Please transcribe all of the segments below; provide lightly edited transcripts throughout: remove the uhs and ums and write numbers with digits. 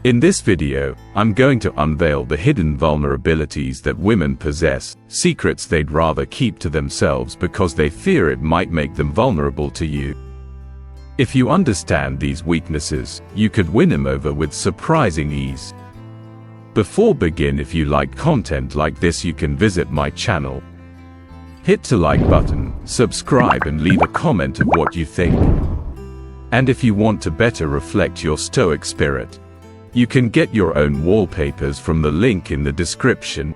In this video, I'm going to unveil the hidden vulnerabilities that women possess, secrets they'd rather keep to themselves because they fear it might make them vulnerable to you. If you understand these weaknesses, you could win them over with surprising ease. Before begin, if you like content like this, you can visit my channel. Hit the like button, subscribe and leave a comment of what you think. And if you want to better reflect your Stoic spirit, you can get your own wallpapers from the link in the description.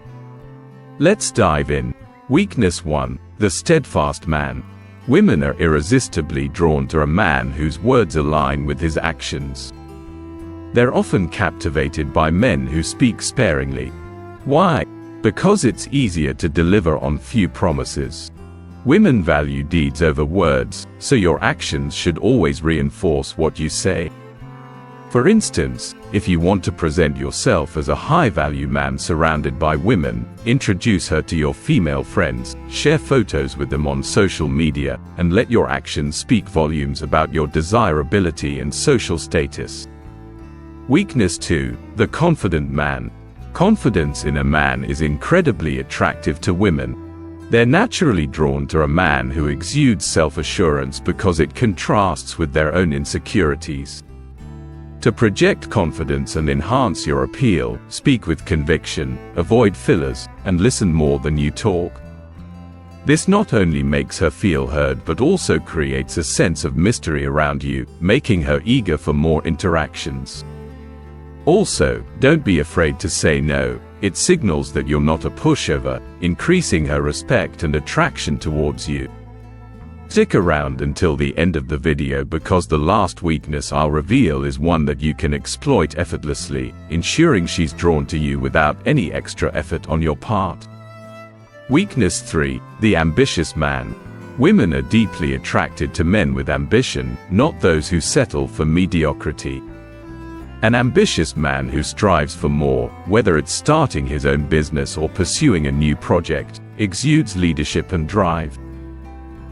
Let's dive in. Weakness 1. The steadfast man. Women are irresistibly drawn to a man whose words align with his actions. They're often captivated by men who speak sparingly. Why? Because it's easier to deliver on few promises. Women value deeds over words, so your actions should always reinforce what you say. For instance, if you want to present yourself as a high-value man surrounded by women, introduce her to your female friends, share photos with them on social media, and let your actions speak volumes about your desirability and social status. Weakness 2. The confident man. Confidence in a man is incredibly attractive to women. They're naturally drawn to a man who exudes self-assurance because it contrasts with their own insecurities. To project confidence and enhance your appeal, speak with conviction, avoid fillers, and listen more than you talk. This not only makes her feel heard but also creates a sense of mystery around you, making her eager for more interactions. Also, don't be afraid to say no. It signals that you're not a pushover, increasing her respect and attraction towards you. Stick around until the end of the video because the last weakness I'll reveal is one that you can exploit effortlessly, ensuring she's drawn to you without any extra effort on your part. Weakness 3. The ambitious man. Women are deeply attracted to men with ambition, not those who settle for mediocrity. An ambitious man who strives for more, whether it's starting his own business or pursuing a new project, exudes leadership and drive.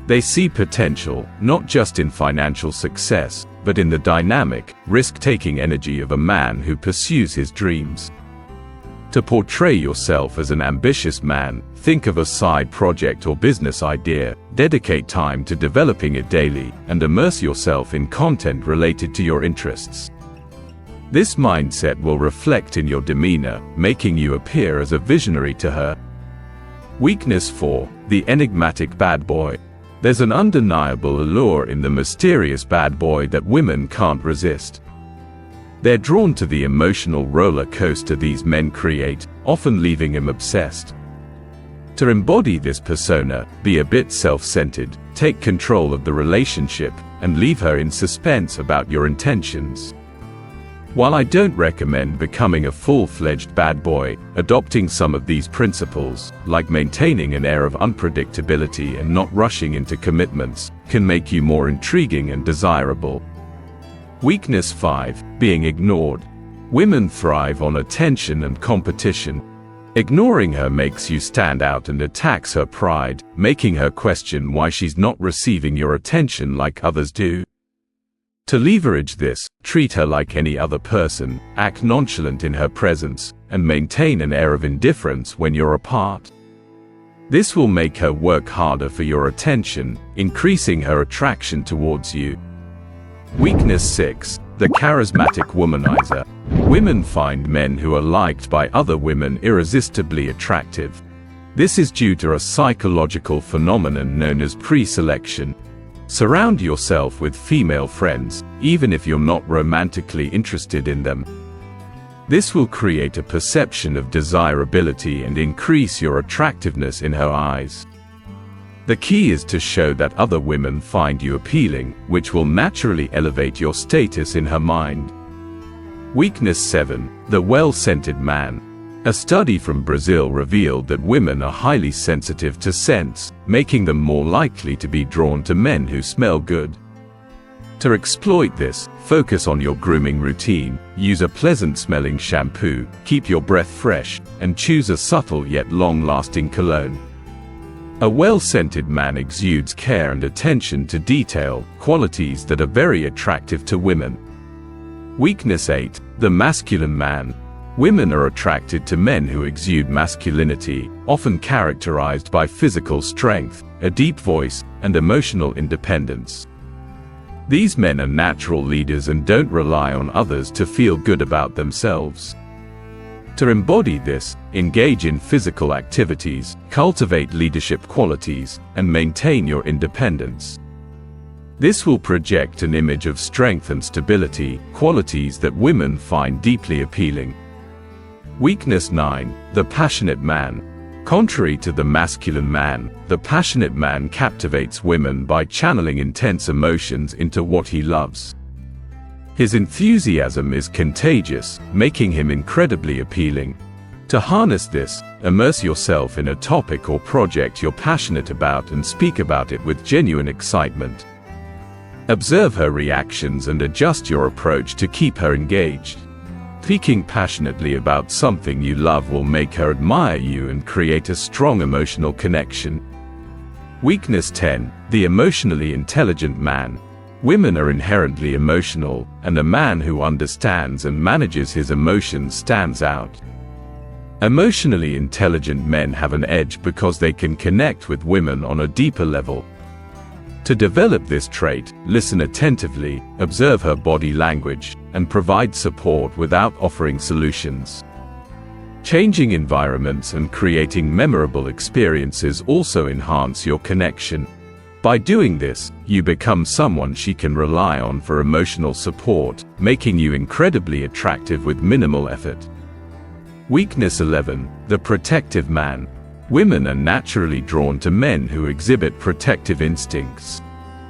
They see potential, not just in financial success, but in the dynamic, risk-taking energy of a man who pursues his dreams. To portray yourself as an ambitious man, think of a side project or business idea, dedicate time to developing it daily, and immerse yourself in content related to your interests. This mindset will reflect in your demeanor, making you appear as a visionary to her. Weakness 4. The enigmatic bad boy. There's an undeniable allure in the mysterious bad boy that women can't resist. They're drawn to the emotional roller coaster these men create, often leaving him obsessed. To embody this persona, be a bit self-centered, take control of the relationship, and leave her in suspense about your intentions. While I don't recommend becoming a full-fledged bad boy, adopting some of these principles, like maintaining an air of unpredictability and not rushing into commitments, can make you more intriguing and desirable. Weakness 5. Being ignored. Women thrive on attention and competition. Ignoring her makes you stand out and attacks her pride, making her question why she's not receiving your attention like others do. To leverage this, treat her like any other person, act nonchalant in her presence, and maintain an air of indifference when you're apart. This will make her work harder for your attention, increasing her attraction towards you. Weakness 6. The charismatic womanizer. Women find men who are liked by other women irresistibly attractive. This is due to a psychological phenomenon known as pre-selection. Surround yourself with female friends, even if you're not romantically interested in them. This will create a perception of desirability and increase your attractiveness in her eyes. The key is to show that other women find you appealing, which will naturally elevate your status in her mind. Weakness 7. The well-scented man. A study from Brazil revealed that women are highly sensitive to scents, making them more likely to be drawn to men who smell good. To exploit this, focus on your grooming routine, use a pleasant-smelling shampoo, keep your breath fresh, and choose a subtle yet long-lasting cologne. A well-scented man exudes care and attention to detail, qualities that are very attractive to women. Weakness 8. The masculine man. Women are attracted to men who exude masculinity, often characterized by physical strength, a deep voice, and emotional independence. These men are natural leaders and don't rely on others to feel good about themselves. To embody this, engage in physical activities, cultivate leadership qualities, and maintain your independence. This will project an image of strength and stability, qualities that women find deeply appealing. Weakness 9. The passionate man. Contrary to the masculine man, the passionate man captivates women by channeling intense emotions into what he loves. His enthusiasm is contagious, making him incredibly appealing. To harness this, immerse yourself in a topic or project you're passionate about and speak about it with genuine excitement. Observe her reactions and adjust your approach to keep her engaged. Speaking passionately about something you love will make her admire you and create a strong emotional connection. Weakness 10. The emotionally intelligent man. Women are inherently emotional, and a man who understands and manages his emotions stands out. Emotionally intelligent men have an edge because they can connect with women on a deeper level. To develop this trait, listen attentively, observe her body language, and provide support without offering solutions. Changing environments and creating memorable experiences also enhance your connection. By doing this, you become someone she can rely on for emotional support, making you incredibly attractive with minimal effort. Weakness 11. The protective man. Women are naturally drawn to men who exhibit protective instincts.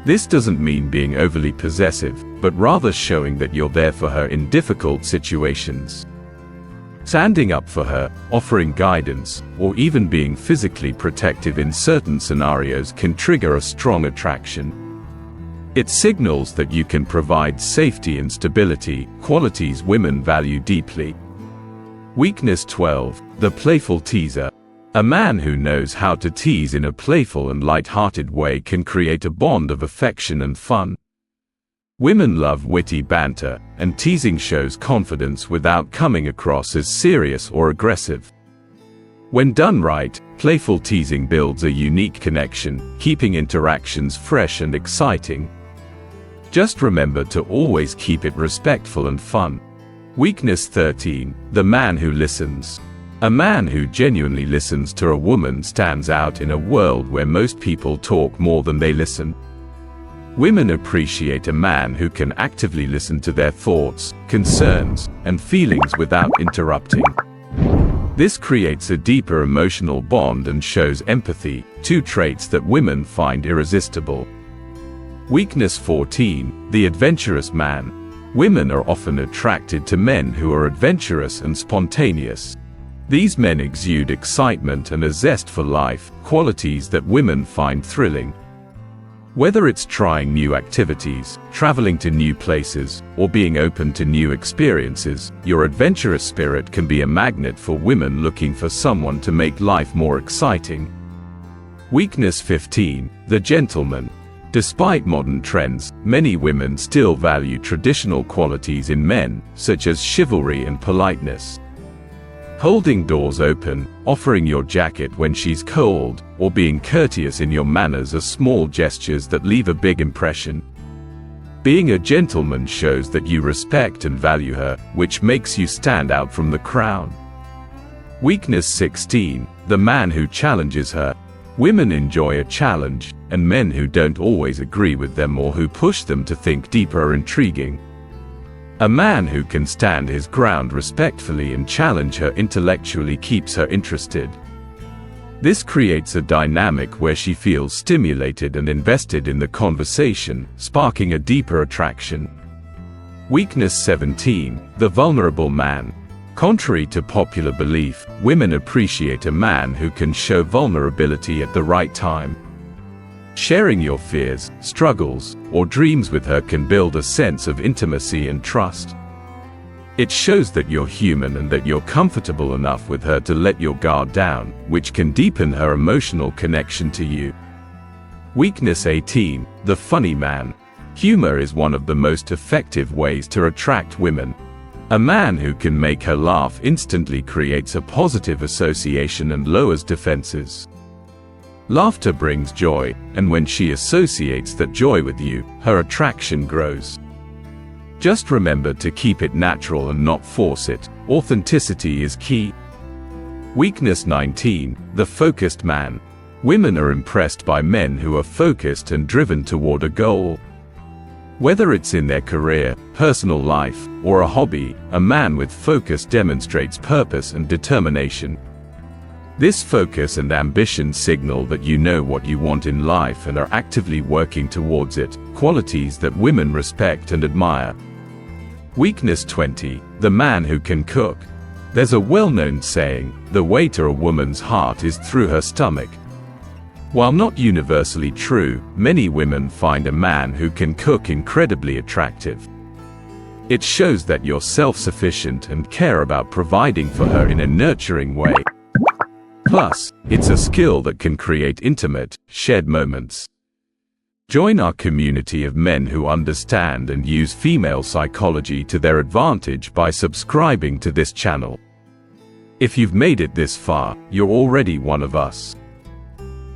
This doesn't mean being overly possessive, but rather showing that you're there for her in difficult situations. Standing up for her, offering guidance, or even being physically protective in certain scenarios can trigger a strong attraction. It signals that you can provide safety and stability, qualities women value deeply. Weakness 12. The playful teaser. A man who knows how to tease in a playful and light-hearted way can create a bond of affection and fun. Women love witty banter, and teasing shows confidence without coming across as serious or aggressive. When done right, playful teasing builds a unique connection, keeping interactions fresh and exciting. Just remember to always keep it respectful and fun. Weakness 13. The man who listens. A man who genuinely listens to a woman stands out in a world where most people talk more than they listen. Women appreciate a man who can actively listen to their thoughts, concerns, and feelings without interrupting. This creates a deeper emotional bond and shows empathy, two traits that women find irresistible. Weakness 14. The adventurous man. Women are often attracted to men who are adventurous and spontaneous. These men exude excitement and a zest for life, qualities that women find thrilling. Whether it's trying new activities, traveling to new places, or being open to new experiences, your adventurous spirit can be a magnet for women looking for someone to make life more exciting. Weakness 15. The gentleman. Despite modern trends, many women still value traditional qualities in men, such as chivalry and politeness. Holding doors open, offering your jacket when she's cold, or being courteous in your manners are small gestures that leave a big impression. Being a gentleman shows that you respect and value her, which makes you stand out from the crowd. Weakness 16. The man who challenges her. Women enjoy a challenge, and men who don't always agree with them or who push them to think deeper are intriguing. A man who can stand his ground respectfully and challenge her intellectually keeps her interested. This creates a dynamic where she feels stimulated and invested in the conversation, sparking a deeper attraction. Weakness 17. The vulnerable man. Contrary to popular belief, women appreciate a man who can show vulnerability at the right time. Sharing your fears, struggles, or dreams with her can build a sense of intimacy and trust. It shows that you're human and that you're comfortable enough with her to let your guard down, which can deepen her emotional connection to you. Weakness 18. The funny man. Humor is one of the most effective ways to attract women. A man who can make her laugh instantly creates a positive association and lowers defenses. Laughter brings joy, and when she associates that joy with you, her attraction grows. Just remember to keep it natural and not force it. Authenticity is key. Weakness 19. The focused man. Women are impressed by men who are focused and driven toward a goal. Whether it's in their career, personal life, or a hobby, a man with focus demonstrates purpose and determination. This focus and ambition signal that you know what you want in life and are actively working towards it, qualities that women respect and admire. Weakness 20. The man who can cook. There's a well-known saying, the way to a woman's heart is through her stomach. While not universally true, many women find a man who can cook incredibly attractive. It shows that you're self-sufficient and care about providing for her in a nurturing way. Plus, it's a skill that can create intimate, shared moments. Join our community of men who understand and use female psychology to their advantage by subscribing to this channel. If you've made it this far, you're already one of us.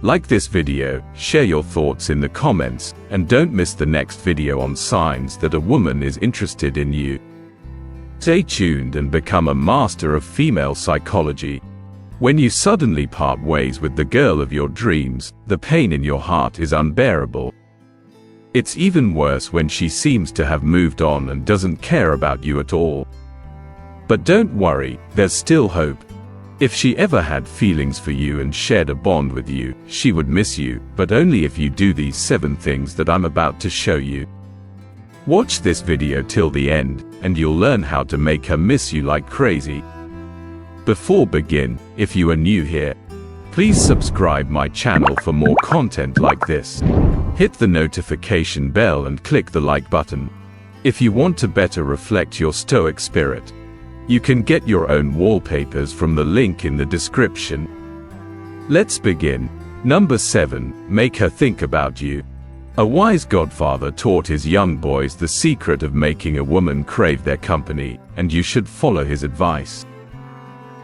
Like this video, share your thoughts in the comments, and don't miss the next video on signs that a woman is interested in you. Stay tuned and become a master of female psychology. When you suddenly part ways with the girl of your dreams, the pain in your heart is unbearable. It's even worse when she seems to have moved on and doesn't care about you at all. But don't worry, there's still hope. If she ever had feelings for you and shared a bond with you, she would miss you, but only if you do these 7 things that I'm about to show you. Watch this video till the end, and you'll learn how to make her miss you like crazy. Before begin, if you are new here, please subscribe my channel for more content like this. Hit the notification bell and click the like button. If you want to better reflect your Stoic spirit, you can get your own wallpapers from the link in the description. Let's begin. Number 7. Make her think about you. A wise godfather taught his young boys the secret of making a woman crave their company, and you should follow his advice.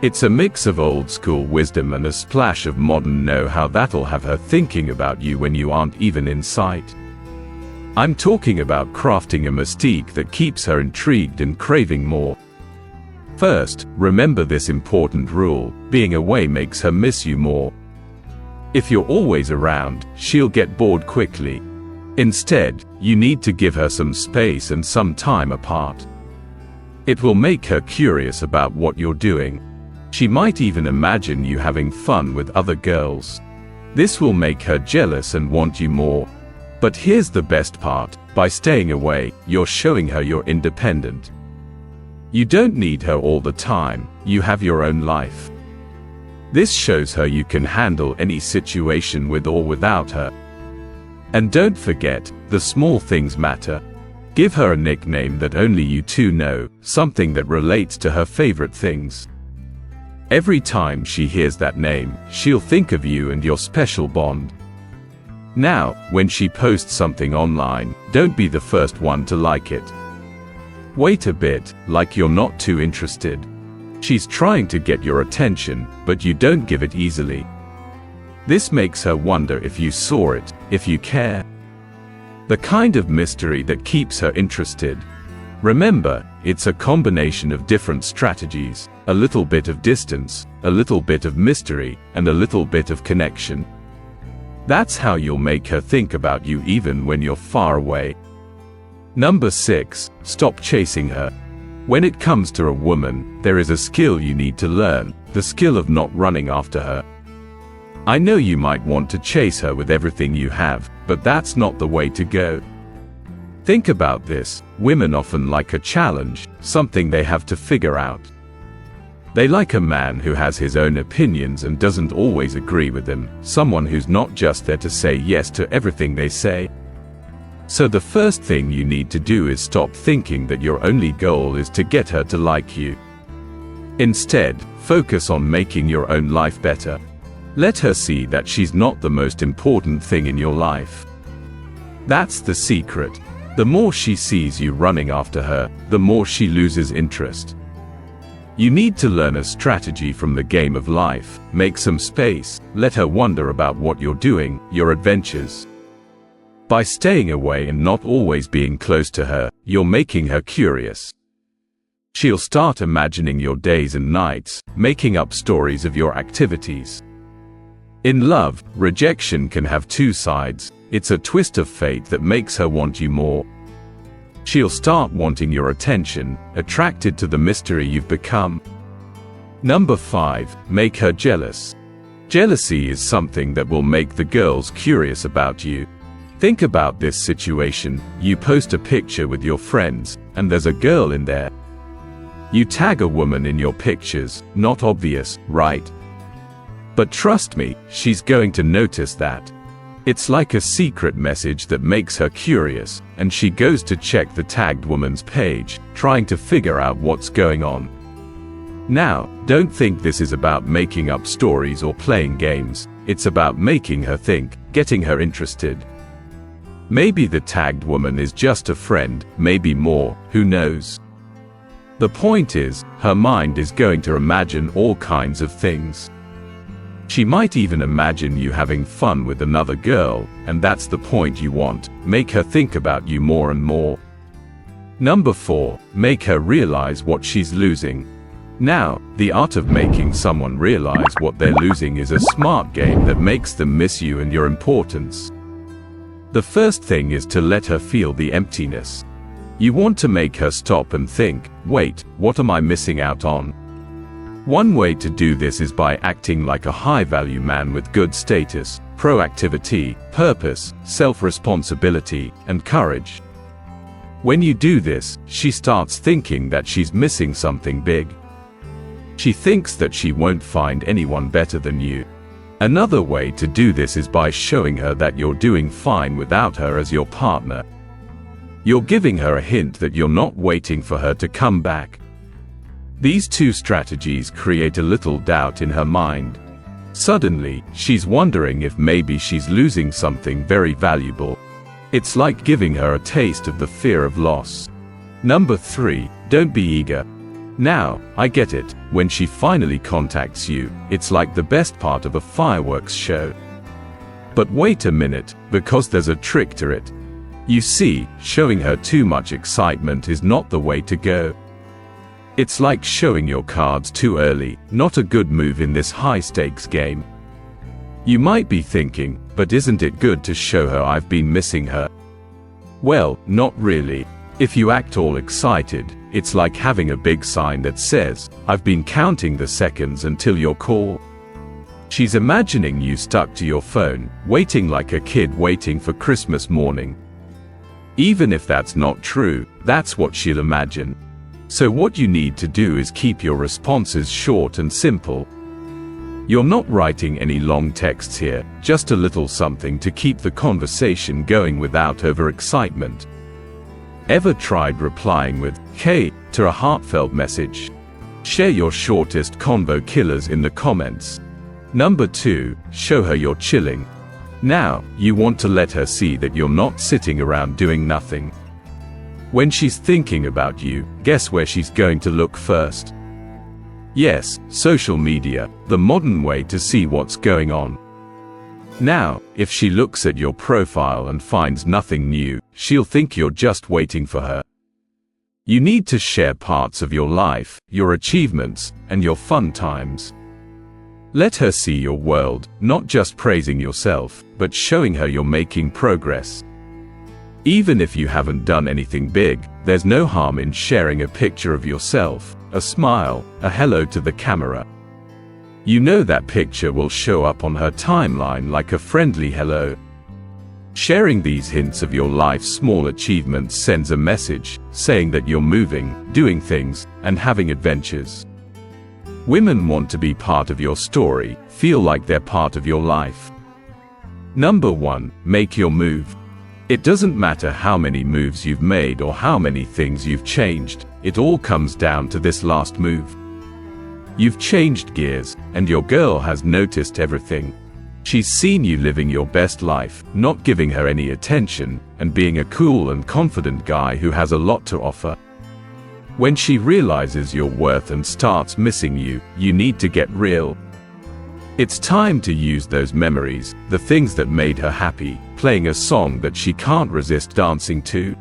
It's a mix of old school wisdom and a splash of modern know-how that'll have her thinking about you when you aren't even in sight. I'm talking about crafting a mystique that keeps her intrigued and craving more. First, remember this important rule: being away makes her miss you more. If you're always around, she'll get bored quickly. Instead, you need to give her some space and some time apart. It will make her curious about what you're doing. She might even imagine you having fun with other girls. This will make her jealous and want you more. But here's the best part: by staying away, you're showing her you're independent. You don't need her all the time, you have your own life. This shows her you can handle any situation with or without her. And don't forget, the small things matter. Give her a nickname that only you two know, something that relates to her favorite things. Every time she hears that name, she'll think of you and your special bond. Now, when she posts something online, don't be the first one to like it. Wait a bit, like you're not too interested. She's trying to get your attention, but you don't give it easily. This makes her wonder if you saw it, if you care. The kind of mystery that keeps her interested. Remember, it's a combination of different strategies: a little bit of distance, a little bit of mystery, and a little bit of connection. That's how you'll make her think about you even when you're far away. Number 6. Stop chasing her. When it comes to a woman, there is a skill you need to learn: the skill of not running after her. I know you might want to chase her with everything you have, but that's not the way to go. Think about this: women often like a challenge, something they have to figure out. They like a man who has his own opinions and doesn't always agree with them, someone who's not just there to say yes to everything they say. So the first thing you need to do is stop thinking that your only goal is to get her to like you. Instead, focus on making your own life better. Let her see that she's not the most important thing in your life. That's the secret. The more she sees you running after her, the more she loses interest. You need to learn a strategy from the game of life. Make some space, let her wonder about what you're doing, your adventures. By staying away and not always being close to her, you're making her curious. She'll start imagining your days and nights, making up stories of your activities. In love, rejection can have two sides. It's a twist of fate that makes her want you more. She'll start wanting your attention, attracted to the mystery you've become. Number 5, make her jealous. Jealousy is something that will make the girls curious about you. Think about this situation. You post a picture with your friends, and there's a girl in there. You tag a woman in your pictures, not obvious, right? But trust me, she's going to notice that. It's like a secret message that makes her curious, and she goes to check the tagged woman's page, trying to figure out what's going on. Now, don't think this is about making up stories or playing games. It's about making her think, getting her interested. Maybe the tagged woman is just a friend, maybe more, who knows? The point is, her mind is going to imagine all kinds of things. She might even imagine you having fun with another girl, and that's the point you want. Make her think about you more and more. Number 4, make her realize what she's losing. Now, the art of making someone realize what they're losing is a smart game that makes them miss you and your importance. The first thing is to let her feel the emptiness. You want to make her stop and think, wait, what am I missing out on? One way to do this is by acting like a high-value man with good status, proactivity, purpose, self-responsibility, and courage. When you do this, she starts thinking that she's missing something big. She thinks that she won't find anyone better than you. Another way to do this is by showing her that you're doing fine without her as your partner. You're giving her a hint that you're not waiting for her to come back. These two strategies create a little doubt in her mind. Suddenly, she's wondering if maybe she's losing something very valuable. It's like giving her a taste of the fear of loss. Number 3, don't be eager. Now, I get it, when she finally contacts you, it's like the best part of a fireworks show. But wait a minute, because there's a trick to it. You see, showing her too much excitement is not the way to go. It's like showing your cards too early, not a good move in this high-stakes game. You might be thinking, but isn't it good to show her I've been missing her? Well, not really. If you act all excited, it's like having a big sign that says, I've been counting the seconds until your call. She's imagining you stuck to your phone, waiting like a kid waiting for Christmas morning. Even if that's not true, that's what she'll imagine. So what you need to do is keep your responses short and simple. You're not writing any long texts here, just a little something to keep the conversation going without overexcitement. Ever tried replying with, "Hey," to a heartfelt message? Share your shortest convo killers in the comments. Number 2, show her you're chilling. Now, you want to let her see that you're not sitting around doing nothing. When she's thinking about you, guess where she's going to look first? Yes, social media, the modern way to see what's going on. Now, if she looks at your profile and finds nothing new, she'll think you're just waiting for her. You need to share parts of your life, your achievements, and your fun times. Let her see your world, not just praising yourself, but showing her you're making progress. Even if you haven't done anything big, there's no harm in sharing a picture of yourself, a smile, a hello to the camera. You know that picture will show up on her timeline like a friendly hello. Sharing these hints of your life's small achievements sends a message, saying that you're moving, doing things, and having adventures. Women want to be part of your story, feel like they're part of your life. Number 1, make your move. It doesn't matter how many moves you've made or how many things you've changed, it all comes down to this last move. You've changed gears, and your girl has noticed everything. She's seen you living your best life, not giving her any attention, and being a cool and confident guy who has a lot to offer. When she realizes your worth and starts missing you, you need to get real. It's time to use those memories, the things that made her happy, playing a song that she can't resist dancing to.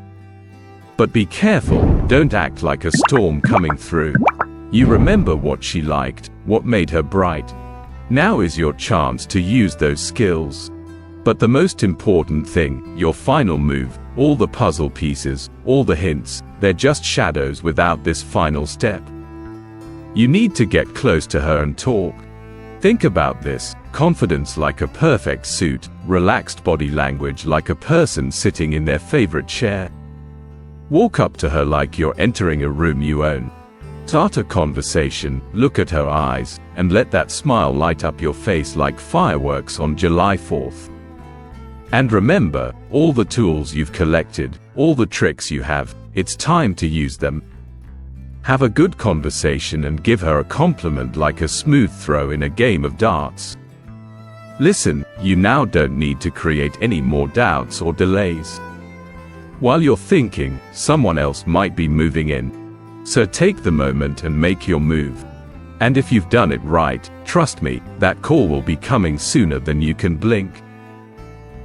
But be careful, don't act like a storm coming through. You remember what she liked, what made her bright. Now is your chance to use those skills. But the most important thing, your final move, all the puzzle pieces, all the hints, they're just shadows without this final step. You need to get close to her and talk. Think about this: confidence like a perfect suit, relaxed body language like a person sitting in their favorite chair. Walk up to her like you're entering a room you own. Start a conversation, look at her eyes, and let that smile light up your face like fireworks on July 4th. And remember, all the tools you've collected, all the tricks you have, it's time to use them. Have a good conversation and give her a compliment like a smooth throw in a game of darts. Listen, you now don't need to create any more doubts or delays. While you're thinking, someone else might be moving in. So take the moment and make your move. And if you've done it right, trust me, that call will be coming sooner than you can blink.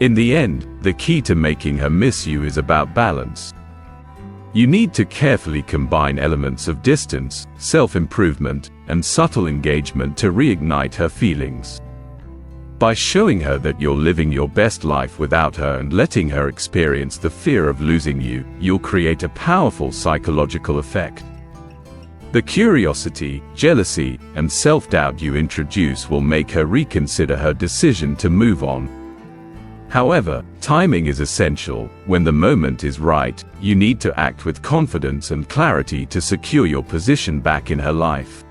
In the end, the key to making her miss you is about balance. You need to carefully combine elements of distance, self-improvement, and subtle engagement to reignite her feelings. By showing her that you're living your best life without her and letting her experience the fear of losing you, you'll create a powerful psychological effect. The curiosity, jealousy, and self-doubt you introduce will make her reconsider her decision to move on. However, timing is essential. When the moment is right, you need to act with confidence and clarity to secure your position back in her life.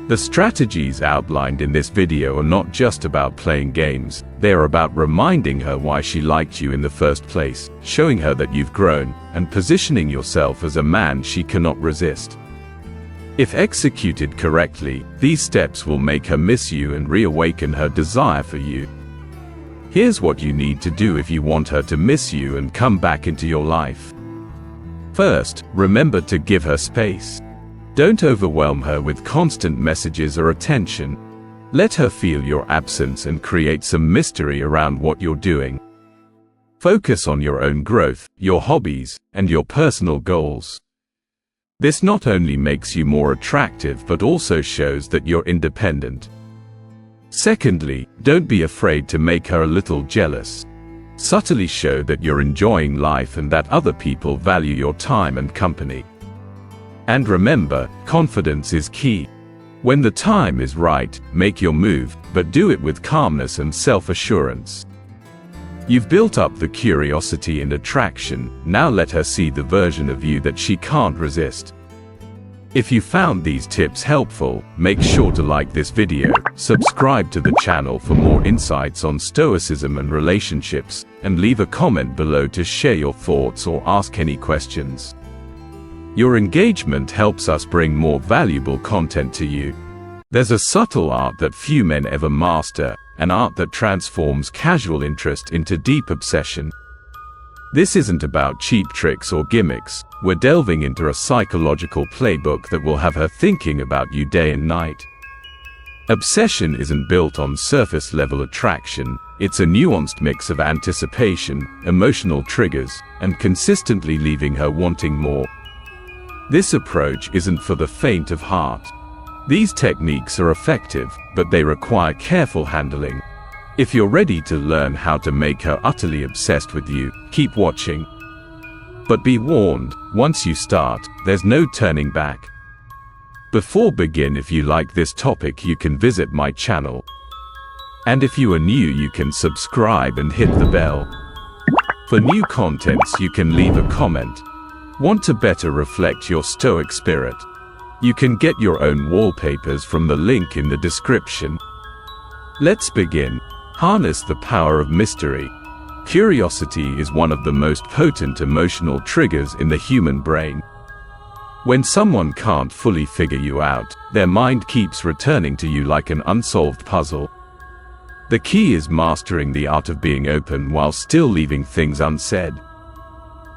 The strategies outlined in this video are not just about playing games, they are about reminding her why she liked you in the first place, showing her that you've grown, and positioning yourself as a man she cannot resist. If executed correctly, these steps will make her miss you and reawaken her desire for you. Here's what you need to do if you want her to miss you and come back into your life. First, remember to give her space. Don't overwhelm her with constant messages or attention. Let her feel your absence and create some mystery around what you're doing. Focus on your own growth, your hobbies, and your personal goals. This not only makes you more attractive but also shows that you're independent. Secondly, don't be afraid to make her a little jealous. Subtly show that you're enjoying life and that other people value your time and company. And remember, confidence is key. When the time is right, make your move, but do it with calmness and self-assurance. You've built up the curiosity and attraction, now let her see the version of you that she can't resist. If you found these tips helpful, make sure to like this video, subscribe to the channel for more insights on Stoicism and relationships, and leave a comment below to share your thoughts or ask any questions. Your engagement helps us bring more valuable content to you. There's a subtle art that few men ever master, an art that transforms casual interest into deep obsession. This isn't about cheap tricks or gimmicks, we're delving into a psychological playbook that will have her thinking about you day and night. Obsession isn't built on surface-level attraction, it's a nuanced mix of anticipation, emotional triggers, and consistently leaving her wanting more. This approach isn't for the faint of heart. These techniques are effective, but they require careful handling. If you're ready to learn how to make her utterly obsessed with you, keep watching. But be warned, once you start, there's no turning back. Before begin, if you like this topic, you can visit my channel. And if you are new, you can subscribe and hit the bell. For new contents, you can leave a comment. Want to better reflect your Stoic spirit? You can get your own wallpapers from the link in the description. Let's begin. Harness the power of mystery. Curiosity is one of the most potent emotional triggers in the human brain. When someone can't fully figure you out, their mind keeps returning to you like an unsolved puzzle. The key is mastering the art of being open while still leaving things unsaid.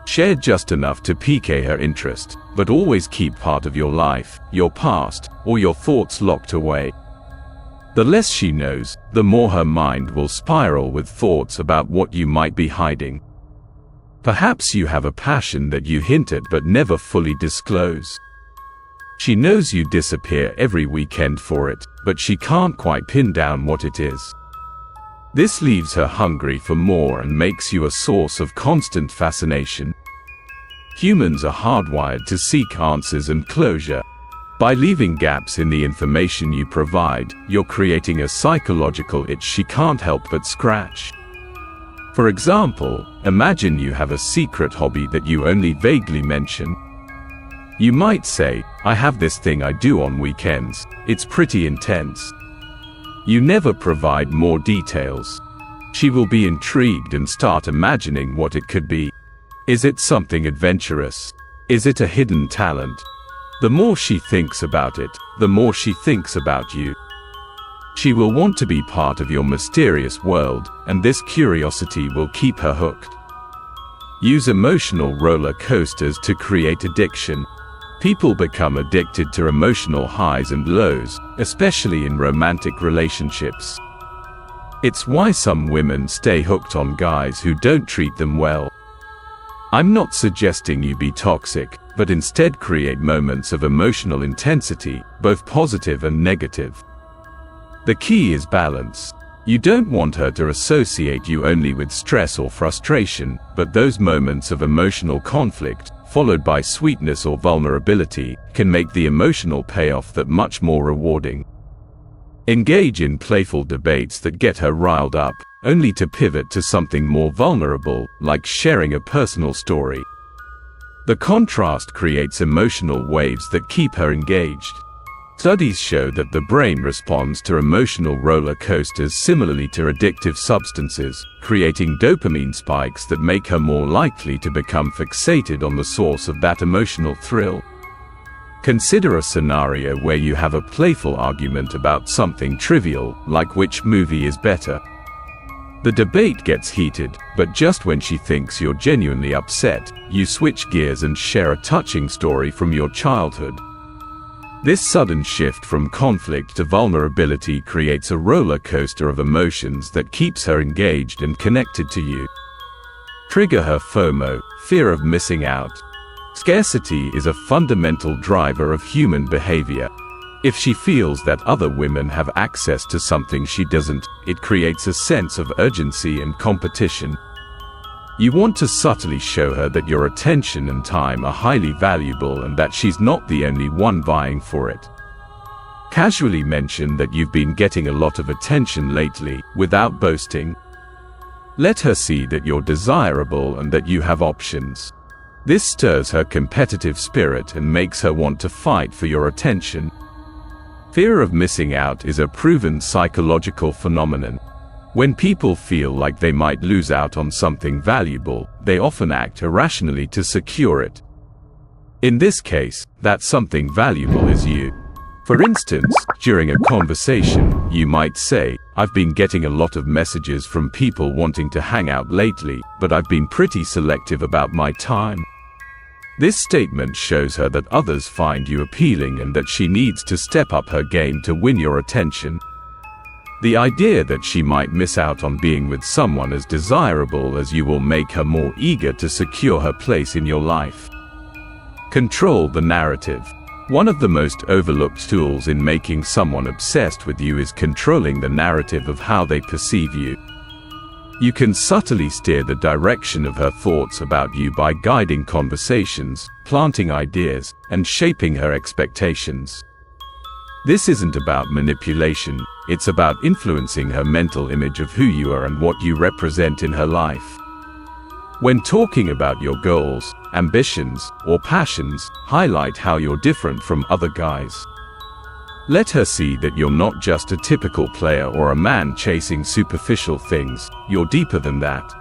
Share just enough to pique her interest, but always keep part of your life, your past, or your thoughts locked away. The less she knows, the more her mind will spiral with thoughts about what you might be hiding. Perhaps you have a passion that you hint at but never fully disclose. She knows you disappear every weekend for it, but she can't quite pin down what it is. This leaves her hungry for more and makes you a source of constant fascination. Humans are hardwired to seek answers and closure. By leaving gaps in the information you provide, you're creating a psychological itch she can't help but scratch. For example, imagine you have a secret hobby that you only vaguely mention. You might say, "I have this thing I do on weekends, it's pretty intense." You never provide more details. She will be intrigued and start imagining what it could be. Is it something adventurous? Is it a hidden talent? The more she thinks about it, the more she thinks about you. She will want to be part of your mysterious world, and this curiosity will keep her hooked. Use emotional roller coasters to create addiction. People become addicted to emotional highs and lows, especially in romantic relationships. It's why some women stay hooked on guys who don't treat them well. I'm not suggesting you be toxic, but instead create moments of emotional intensity, both positive and negative. The key is balance. You don't want her to associate you only with stress or frustration, but those moments of emotional conflict, followed by sweetness or vulnerability, can make the emotional payoff that much more rewarding. Engage in playful debates that get her riled up, only to pivot to something more vulnerable, like sharing a personal story. The contrast creates emotional waves that keep her engaged. Studies show that the brain responds to emotional roller coasters similarly to addictive substances, creating dopamine spikes that make her more likely to become fixated on the source of that emotional thrill. Consider a scenario where you have a playful argument about something trivial, like which movie is better. The debate gets heated, but just when she thinks you're genuinely upset, you switch gears and share a touching story from your childhood. This sudden shift from conflict to vulnerability creates a roller coaster of emotions that keeps her engaged and connected to you. Trigger her FOMO, fear of missing out. Scarcity is a fundamental driver of human behavior. If she feels that other women have access to something she doesn't, it creates a sense of urgency and competition. You want to subtly show her that your attention and time are highly valuable and that she's not the only one vying for it. Casually mention that you've been getting a lot of attention lately, without boasting. Let her see that you're desirable and that you have options. This stirs her competitive spirit and makes her want to fight for your attention. Fear of missing out is a proven psychological phenomenon. When people feel like they might lose out on something valuable, they often act irrationally to secure it. In this case, that something valuable is you. For instance, during a conversation, you might say, "I've been getting a lot of messages from people wanting to hang out lately, but I've been pretty selective about my time." This statement shows her that others find you appealing and that she needs to step up her game to win your attention. The idea that she might miss out on being with someone as desirable as you will make her more eager to secure her place in your life. Control the narrative. One of the most overlooked tools in making someone obsessed with you is controlling the narrative of how they perceive you. You can subtly steer the direction of her thoughts about you by guiding conversations, planting ideas, and shaping her expectations. This isn't about manipulation, it's about influencing her mental image of who you are and what you represent in her life. When talking about your goals, ambitions, or passions, highlight how you're different from other guys. Let her see that you're not just a typical player or a man chasing superficial things, you're deeper than that.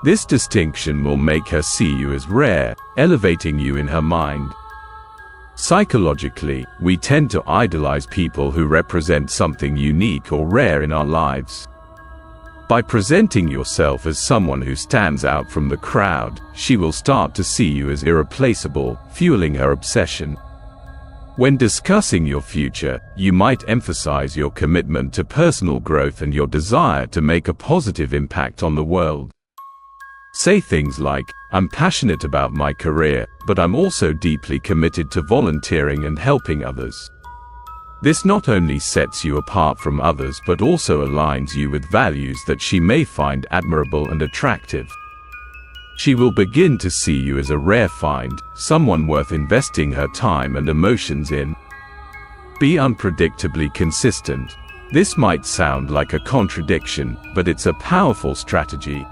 This distinction will make her see you as rare, elevating you in her mind. Psychologically, we tend to idolize people who represent something unique or rare in our lives. By presenting yourself as someone who stands out from the crowd, she will start to see you as irreplaceable, fueling her obsession. When discussing your future, you might emphasize your commitment to personal growth and your desire to make a positive impact on the world. Say things like, "I'm passionate about my career, but I'm also deeply committed to volunteering and helping others." This not only sets you apart from others but also aligns you with values that she may find admirable and attractive. She will begin to see you as a rare find, someone worth investing her time and emotions in. Be unpredictably consistent. This might sound like a contradiction, but it's a powerful strategy.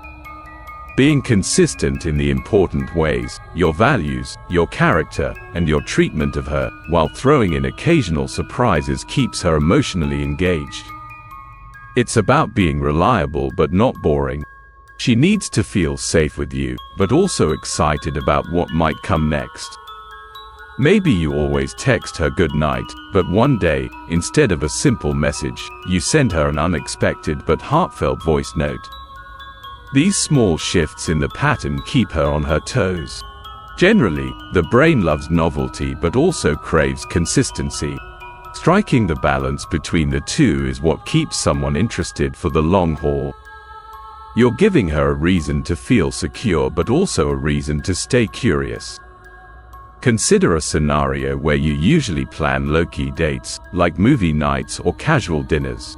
Being consistent in the important ways, your values, your character, and your treatment of her, while throwing in occasional surprises, keeps her emotionally engaged. It's about being reliable but not boring. She needs to feel safe with you, but also excited about what might come next. Maybe you always text her good night, but one day, instead of a simple message, you send her an unexpected but heartfelt voice note. These small shifts in the pattern keep her on her toes. Generally, the brain loves novelty but also craves consistency. Striking the balance between the two is what keeps someone interested for the long haul. You're giving her a reason to feel secure but also a reason to stay curious. Consider a scenario where you usually plan low-key dates, like movie nights or casual dinners.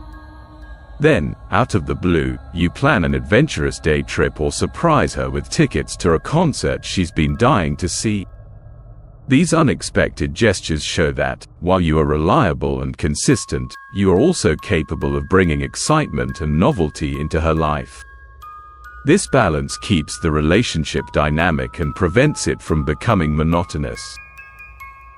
Then, out of the blue, you plan an adventurous day trip or surprise her with tickets to a concert she's been dying to see. These unexpected gestures show that, while you are reliable and consistent, you are also capable of bringing excitement and novelty into her life. This balance keeps the relationship dynamic and prevents it from becoming monotonous.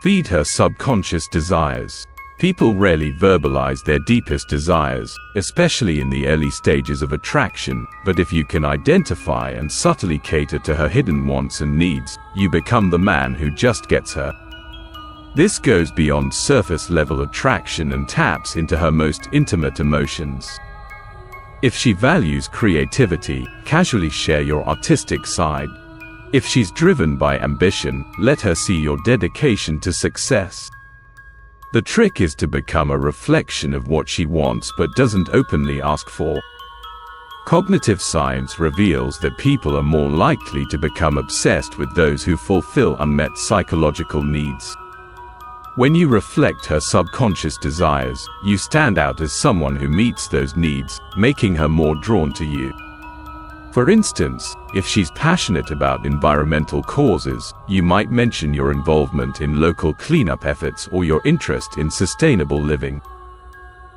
Feed her subconscious desires. People rarely verbalize their deepest desires, especially in the early stages of attraction, but if you can identify and subtly cater to her hidden wants and needs, you become the man who just gets her. This goes beyond surface-level attraction and taps into her most intimate emotions. If she values creativity, casually share your artistic side. If she's driven by ambition, let her see your dedication to success. The trick is to become a reflection of what she wants but doesn't openly ask for. Cognitive science reveals that people are more likely to become obsessed with those who fulfill unmet psychological needs. When you reflect her subconscious desires, you stand out as someone who meets those needs, making her more drawn to you. For instance, if she's passionate about environmental causes, you might mention your involvement in local cleanup efforts or your interest in sustainable living.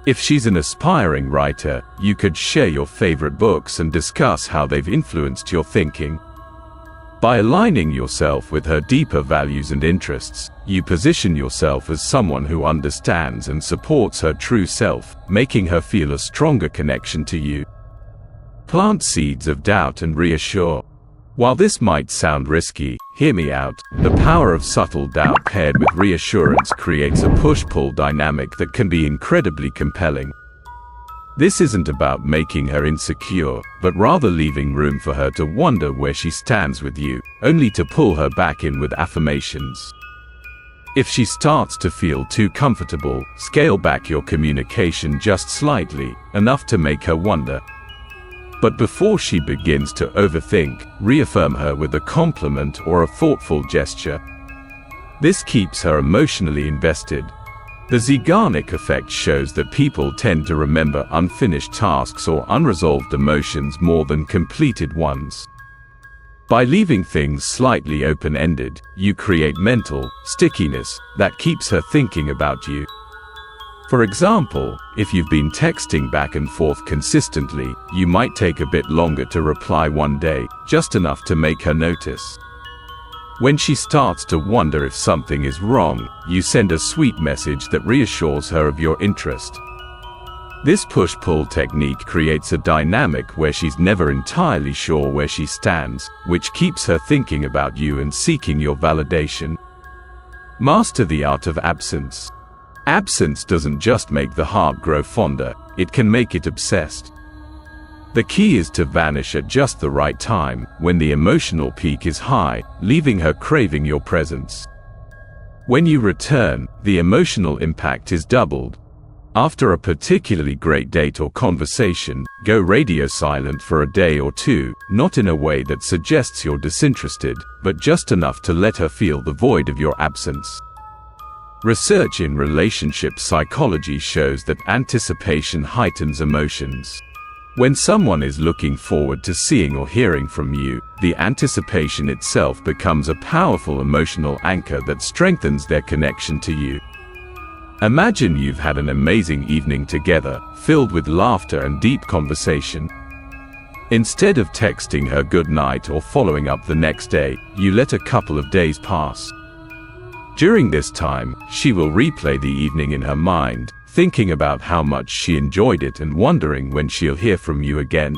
If she's an aspiring writer, you could share your favorite books and discuss how they've influenced your thinking. By aligning yourself with her deeper values and interests, you position yourself as someone who understands and supports her true self, making her feel a stronger connection to you. Plant seeds of doubt and reassure. While this might sound risky, hear me out. The power of subtle doubt paired with reassurance creates a push-pull dynamic that can be incredibly compelling. This isn't about making her insecure, but rather leaving room for her to wonder where she stands with you, only to pull her back in with affirmations. If she starts to feel too comfortable, scale back your communication just slightly, enough to make her wonder. But before she begins to overthink, reaffirm her with a compliment or a thoughtful gesture. This keeps her emotionally invested. The Zeigarnik effect shows that people tend to remember unfinished tasks or unresolved emotions more than completed ones. By leaving things slightly open-ended, you create mental stickiness that keeps her thinking about you. For example, if you've been texting back and forth consistently, you might take a bit longer to reply one day, just enough to make her notice. When she starts to wonder if something is wrong, you send a sweet message that reassures her of your interest. This push-pull technique creates a dynamic where she's never entirely sure where she stands, which keeps her thinking about you and seeking your validation. Master the art of absence. Absence doesn't just make the heart grow fonder, it can make it obsessed. The key is to vanish at just the right time, when the emotional peak is high, leaving her craving your presence. When you return, the emotional impact is doubled. After a particularly great date or conversation, go radio silent for a day or two, not in a way that suggests you're disinterested, but just enough to let her feel the void of your absence. Research in relationship psychology shows that anticipation heightens emotions. When someone is looking forward to seeing or hearing from you, the anticipation itself becomes a powerful emotional anchor that strengthens their connection to you. Imagine you've had an amazing evening together, filled with laughter and deep conversation. Instead of texting her good night or following up the next day, you let a couple of days pass. During this time, she will replay the evening in her mind, thinking about how much she enjoyed it and wondering when she'll hear from you again.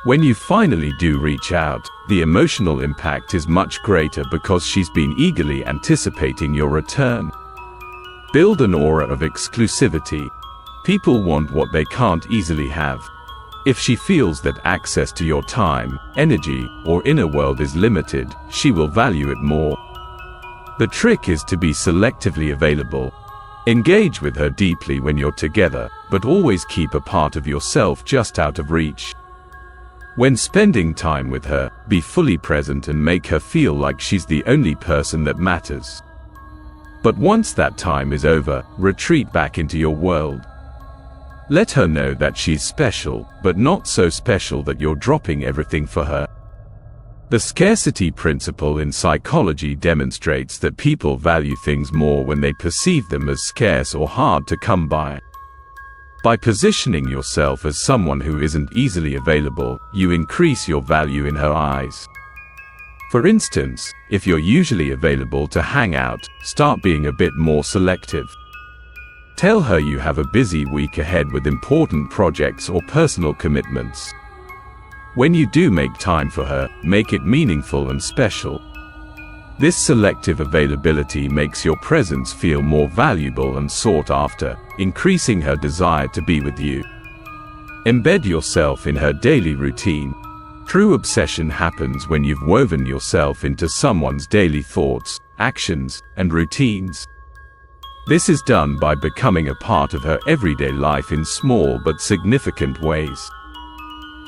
When you finally do reach out, the emotional impact is much greater because she's been eagerly anticipating your return. Build an aura of exclusivity. People want what they can't easily have. If she feels that access to your time, energy, or inner world is limited, she will value it more. The trick is to be selectively available. Engage with her deeply when you're together, but always keep a part of yourself just out of reach. When spending time with her, be fully present and make her feel like she's the only person that matters. But once that time is over, retreat back into your world. Let her know that she's special, but not so special that you're dropping everything for her. The scarcity principle in psychology demonstrates that people value things more when they perceive them as scarce or hard to come by. By positioning yourself as someone who isn't easily available, you increase your value in her eyes. For instance, if you're usually available to hang out, start being a bit more selective. Tell her you have a busy week ahead with important projects or personal commitments. When you do make time for her, make it meaningful and special. This selective availability makes your presence feel more valuable and sought after, increasing her desire to be with you. Embed yourself in her daily routine. True obsession happens when you've woven yourself into someone's daily thoughts, actions, and routines. This is done by becoming a part of her everyday life in small but significant ways.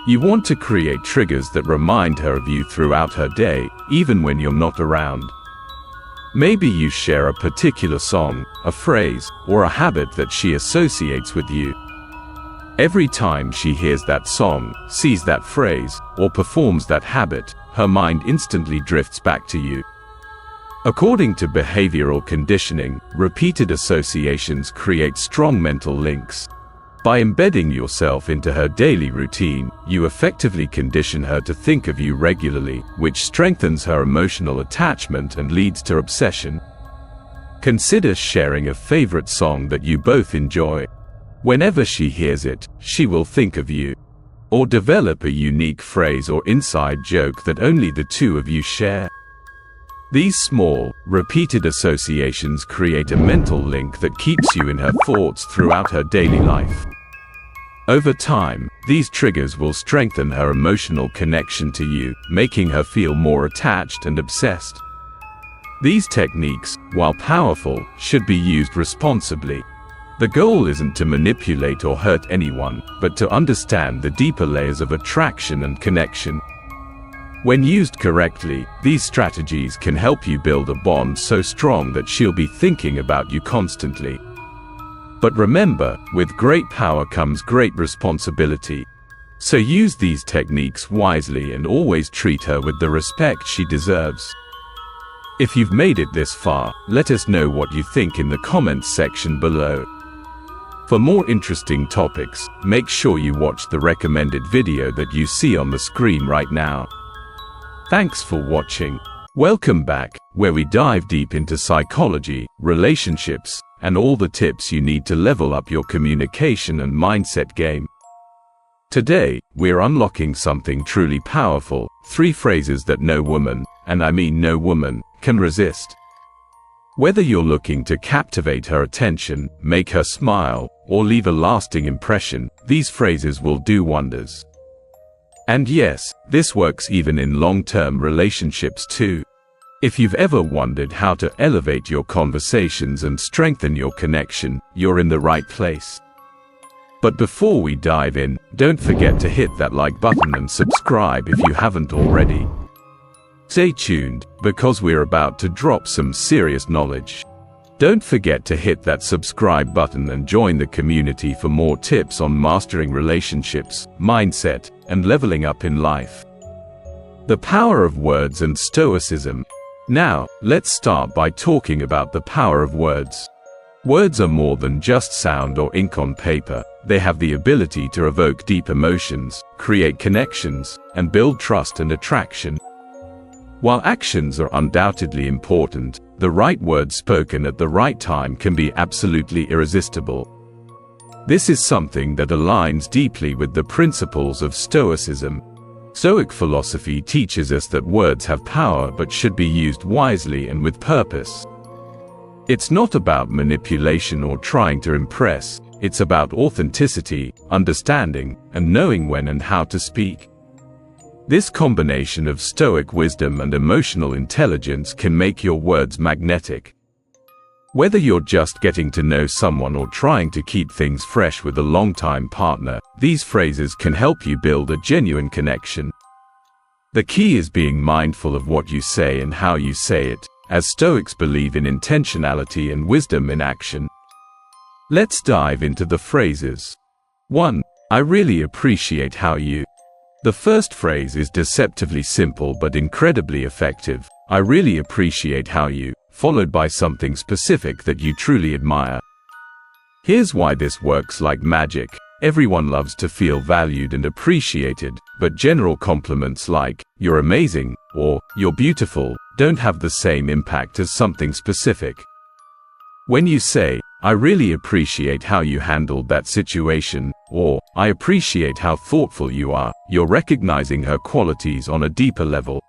You want to create triggers that remind her of you throughout her day, even when you're not around. Maybe you share a particular song, a phrase, or a habit that she associates with you. Every time she hears that song, sees that phrase, or performs that habit, her mind instantly drifts back to you. According to behavioral conditioning, repeated associations create strong mental links. By embedding yourself into her daily routine, you effectively condition her to think of you regularly, which strengthens her emotional attachment and leads to obsession. Consider sharing a favorite song that you both enjoy. Whenever she hears it, she will think of you. Or develop a unique phrase or inside joke that only the two of you share. These small, repeated associations create a mental link that keeps you in her thoughts throughout her daily life. Over time, these triggers will strengthen her emotional connection to you, making her feel more attached and obsessed. These techniques, while powerful, should be used responsibly. The goal isn't to manipulate or hurt anyone, but to understand the deeper layers of attraction and connection. When used correctly, these strategies can help you build a bond so strong that she'll be thinking about you constantly. But remember, with great power comes great responsibility. So use these techniques wisely and always treat her with the respect she deserves. If you've made it this far, let us know what you think in the comments section below. For more interesting topics, make sure you watch the recommended video that you see on the screen right now. Thanks for watching. Welcome back, where we dive deep into psychology, relationships, and all the tips you need to level up your communication and mindset game. Today, we're unlocking something truly powerful, 3 phrases that no woman, and I mean no woman, can resist. Whether you're looking to captivate her attention, make her smile, or leave a lasting impression, these phrases will do wonders. And yes, this works even in long-term relationships too. If you've ever wondered how to elevate your conversations and strengthen your connection, you're in the right place. But before we dive in, don't forget to hit that like button and subscribe if you haven't already. Stay tuned, because we're about to drop some serious knowledge. Don't forget to hit that subscribe button and join the community for more tips on mastering relationships, mindset, and leveling up in life. The power of words and Stoicism. Now, let's start by talking about the power of words. Words are more than just sound or ink on paper. They have the ability to evoke deep emotions, create connections, and build trust and attraction. While actions are undoubtedly important, the right words spoken at the right time can be absolutely irresistible. This is something that aligns deeply with the principles of Stoicism. Stoic philosophy teaches us that words have power but should be used wisely and with purpose. It's not about manipulation or trying to impress, it's about authenticity, understanding, and knowing when and how to speak. This combination of Stoic wisdom and emotional intelligence can make your words magnetic. Whether you're just getting to know someone or trying to keep things fresh with a long-time partner, these phrases can help you build a genuine connection. The key is being mindful of what you say and how you say it, as Stoics believe in intentionality and wisdom in action. Let's dive into the phrases. 1. I really appreciate how you. The first phrase is deceptively simple but incredibly effective. I really appreciate how you, followed by something specific that you truly admire. Here's why this works like magic. Everyone loves to feel valued and appreciated, but general compliments like, "You're amazing," or "You're beautiful," don't have the same impact as something specific. When you say, "I really appreciate how you handled that situation," or "I appreciate how thoughtful you are," you're recognizing her qualities on a deeper level.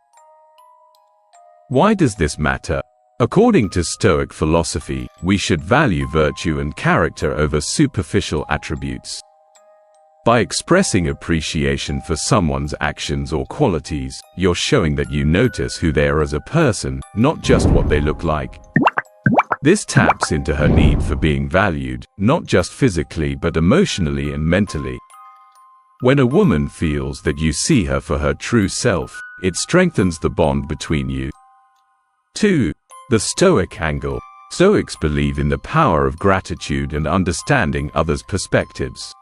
Why does this matter? According to Stoic philosophy, we should value virtue and character over superficial attributes. By expressing appreciation for someone's actions or qualities, you're showing that you notice who they are as a person, not just what they look like. This taps into her need for being valued, not just physically but emotionally and mentally. When a woman feels that you see her for her true self, it strengthens the bond between you. 2. The Stoic angle. Stoics believe in the power of gratitude and understanding others' perspectives.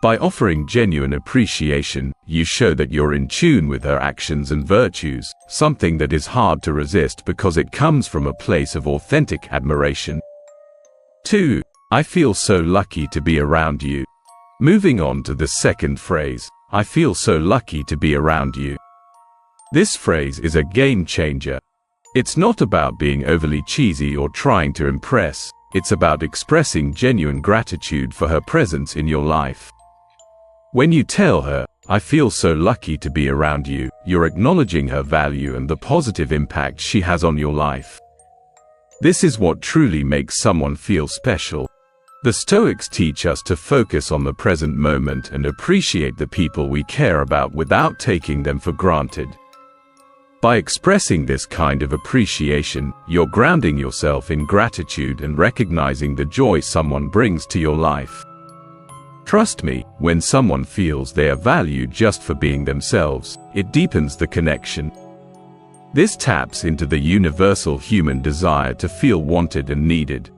By offering genuine appreciation, you show that you're in tune with her actions and virtues, something that is hard to resist because it comes from a place of authentic admiration. 2. I feel so lucky to be around you. Moving on to the second phrase, I feel so lucky to be around you. This phrase is a game changer. It's not about being overly cheesy or trying to impress, it's about expressing genuine gratitude for her presence in your life. When you tell her, "I feel so lucky to be around you," you're acknowledging her value and the positive impact she has on your life. This is what truly makes someone feel special. The Stoics teach us to focus on the present moment and appreciate the people we care about without taking them for granted. By expressing this kind of appreciation, you're grounding yourself in gratitude and recognizing the joy someone brings to your life. Trust me, when someone feels they are valued just for being themselves, it deepens the connection. This taps into the universal human desire to feel wanted and needed.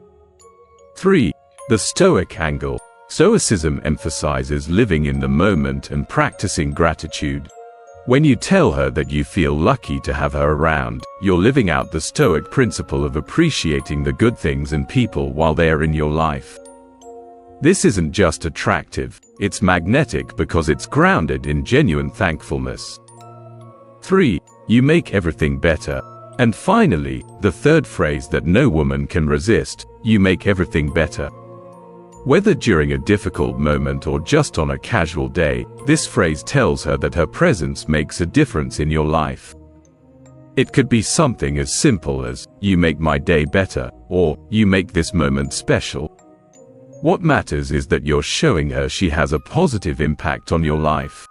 3. The Stoic angle. Stoicism emphasizes living in the moment and practicing gratitude. When you tell her that you feel lucky to have her around, you're living out the Stoic principle of appreciating the good things and people while they are in your life. This isn't just attractive, it's magnetic because it's grounded in genuine thankfulness. 3. You make everything better. And finally, the third phrase that no woman can resist, you make everything better. Whether during a difficult moment or just on a casual day, this phrase tells her that her presence makes a difference in your life. It could be something as simple as, "You make my day better," or "you make this moment special." What matters is that you're showing her she has a positive impact on your life.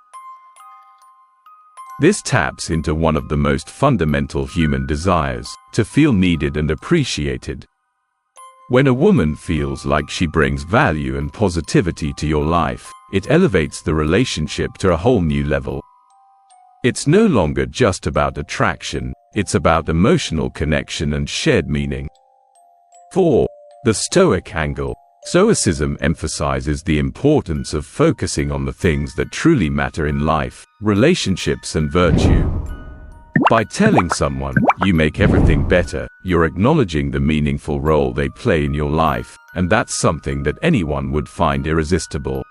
This taps into one of the most fundamental human desires, to feel needed and appreciated. When a woman feels like she brings value and positivity to your life, it elevates the relationship to a whole new level. It's no longer just about attraction, it's about emotional connection and shared meaning. 4. The Stoic angle. Stoicism emphasizes the importance of focusing on the things that truly matter in life, relationships and virtue. By telling someone, "you make everything better," you're acknowledging the meaningful role they play in your life, and that's something that anyone would find irresistible.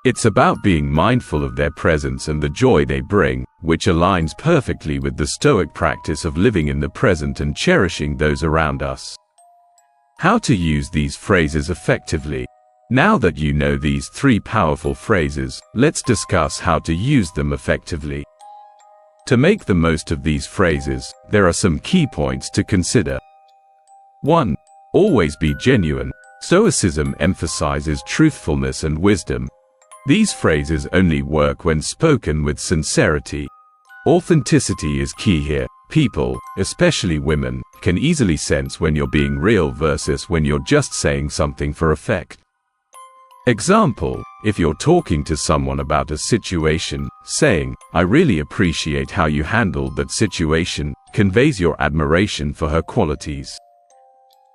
It's about being mindful of their presence and the joy they bring, which aligns perfectly with the Stoic practice of living in the present and cherishing those around us. How to use these phrases effectively. Now that you know these 3 powerful phrases, let's discuss how to use them effectively. To make the most of these phrases, there are some key points to consider. 1. Always be genuine. Stoicism emphasizes truthfulness and wisdom. These phrases only work when spoken with sincerity. Authenticity is key here. People, especially women, can easily sense when you're being real versus when you're just saying something for effect. Example, if you're talking to someone about a situation, saying, "I really appreciate how you handled that situation," conveys your admiration for her qualities.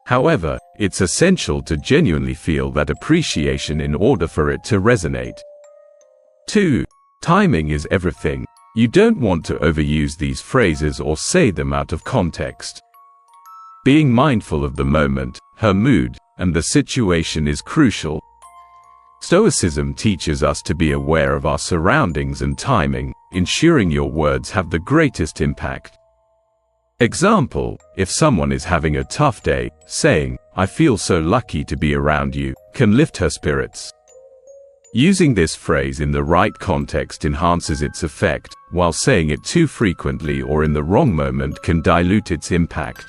However, it's essential to genuinely feel that appreciation in order for it to resonate. 2. Timing is everything. You don't want to overuse these phrases or say them out of context. Being mindful of the moment, her mood, and the situation is crucial. Stoicism teaches us to be aware of our surroundings and timing, ensuring your words have the greatest impact. Example, if someone is having a tough day, saying, "I feel so lucky to be around you," can lift her spirits. Using this phrase in the right context enhances its effect, while saying it too frequently or in the wrong moment can dilute its impact.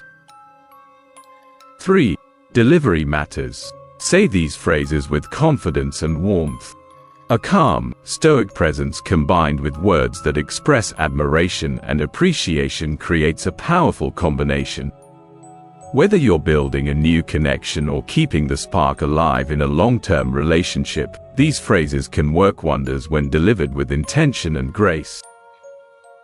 3. Delivery matters. Say these phrases with confidence and warmth. A calm, stoic presence combined with words that express admiration and appreciation creates a powerful combination. Whether you're building a new connection or keeping the spark alive in a long-term relationship, these phrases can work wonders when delivered with intention and grace.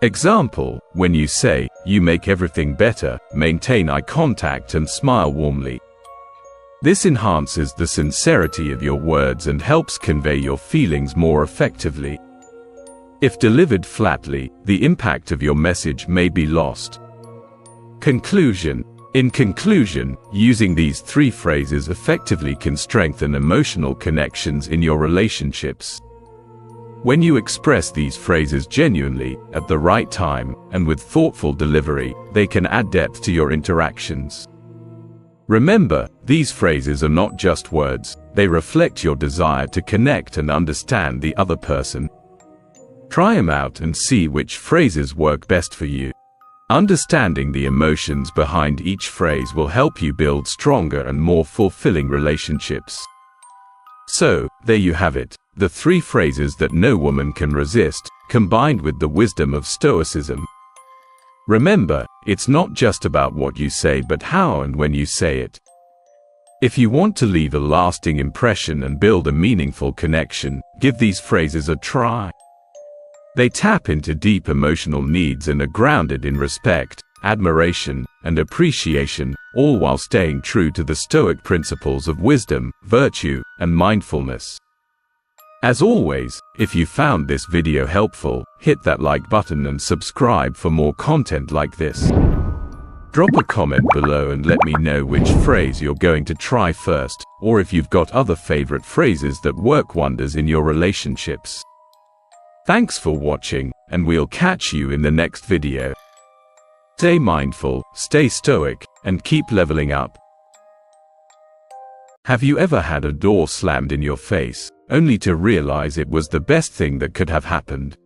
Example, when you say, "You make everything better," maintain eye contact and smile warmly. This enhances the sincerity of your words and helps convey your feelings more effectively. If delivered flatly, the impact of your message may be lost. Conclusion. In conclusion, using these 3 phrases effectively can strengthen emotional connections in your relationships. When you express these phrases genuinely, at the right time, and with thoughtful delivery, they can add depth to your interactions. Remember, these phrases are not just words, they reflect your desire to connect and understand the other person. Try them out and see which phrases work best for you. Understanding the emotions behind each phrase will help you build stronger and more fulfilling relationships. So, there you have it, the 3 phrases that no woman can resist, combined with the wisdom of Stoicism. Remember, it's not just about what you say but how and when you say it. If you want to leave a lasting impression and build a meaningful connection, give these phrases a try. They tap into deep emotional needs and are grounded in respect, admiration, and appreciation, all while staying true to the Stoic principles of wisdom, virtue, and mindfulness. As always, if you found this video helpful, hit that like button and subscribe for more content like this. Drop a comment below and let me know which phrase you're going to try first, or if you've got other favorite phrases that work wonders in your relationships. Thanks for watching, and we'll catch you in the next video. Stay mindful, stay stoic, and keep leveling up. Have you ever had a door slammed in your face, only to realize it was the best thing that could have happened?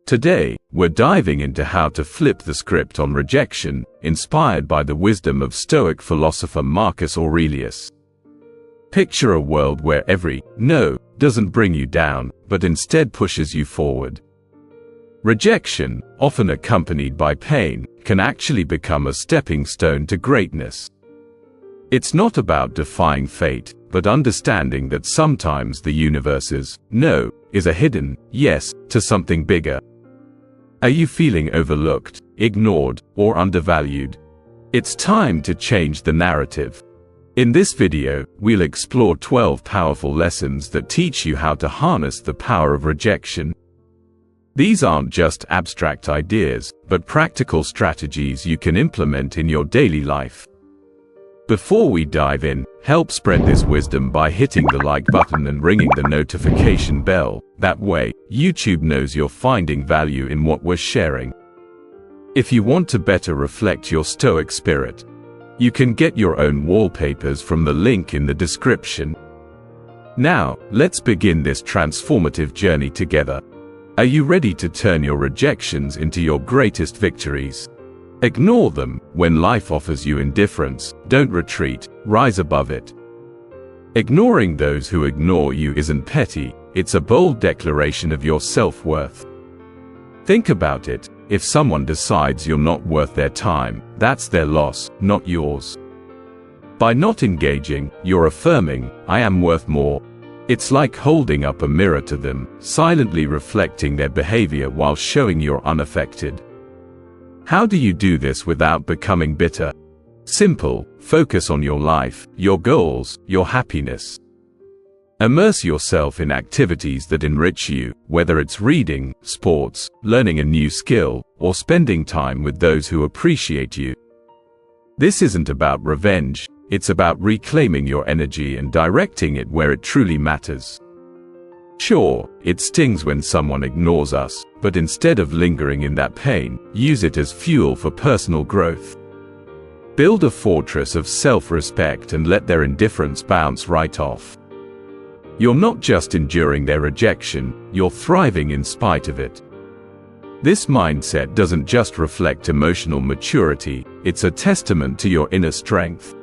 Today, we're diving into how to flip the script on rejection, inspired by the wisdom of Stoic philosopher Marcus Aurelius. Picture a world where every no doesn't bring you down, but instead pushes you forward. Rejection, often accompanied by pain, can actually become a stepping stone to greatness. It's not about defying fate, but understanding that sometimes the universe's no is a hidden yes to something bigger. Are you feeling overlooked, ignored, or undervalued? It's time to change the narrative. In this video, we'll explore 12 powerful lessons that teach you how to harness the power of rejection. These aren't just abstract ideas, but practical strategies you can implement in your daily life. Before we dive in, help spread this wisdom by hitting the like button and ringing the notification bell. That way, YouTube knows you're finding value in what we're sharing. If you want to better reflect your Stoic spirit, you can get your own wallpapers from the link in the description. Now, let's begin this transformative journey together. Are you ready to turn your rejections into your greatest victories? Ignore them. When life offers you indifference, don't retreat, rise above it. Ignoring those who ignore you isn't petty, it's a bold declaration of your self-worth. Think about it. If someone decides you're not worth their time, that's their loss, not yours. By not engaging, you're affirming, I am worth more. It's like holding up a mirror to them, silently reflecting their behavior while showing you're unaffected. How do you do this without becoming bitter? Simple. Focus on your life, your goals, your happiness. Immerse yourself in activities that enrich you, whether it's reading, sports, learning a new skill, or spending time with those who appreciate you. This isn't about revenge, it's about reclaiming your energy and directing it where it truly matters. Sure, it stings when someone ignores us, but instead of lingering in that pain, use it as fuel for personal growth. Build a fortress of self-respect and let their indifference bounce right off. You're not just enduring their rejection, you're thriving in spite of it. This mindset doesn't just reflect emotional maturity, it's a testament to your inner strength.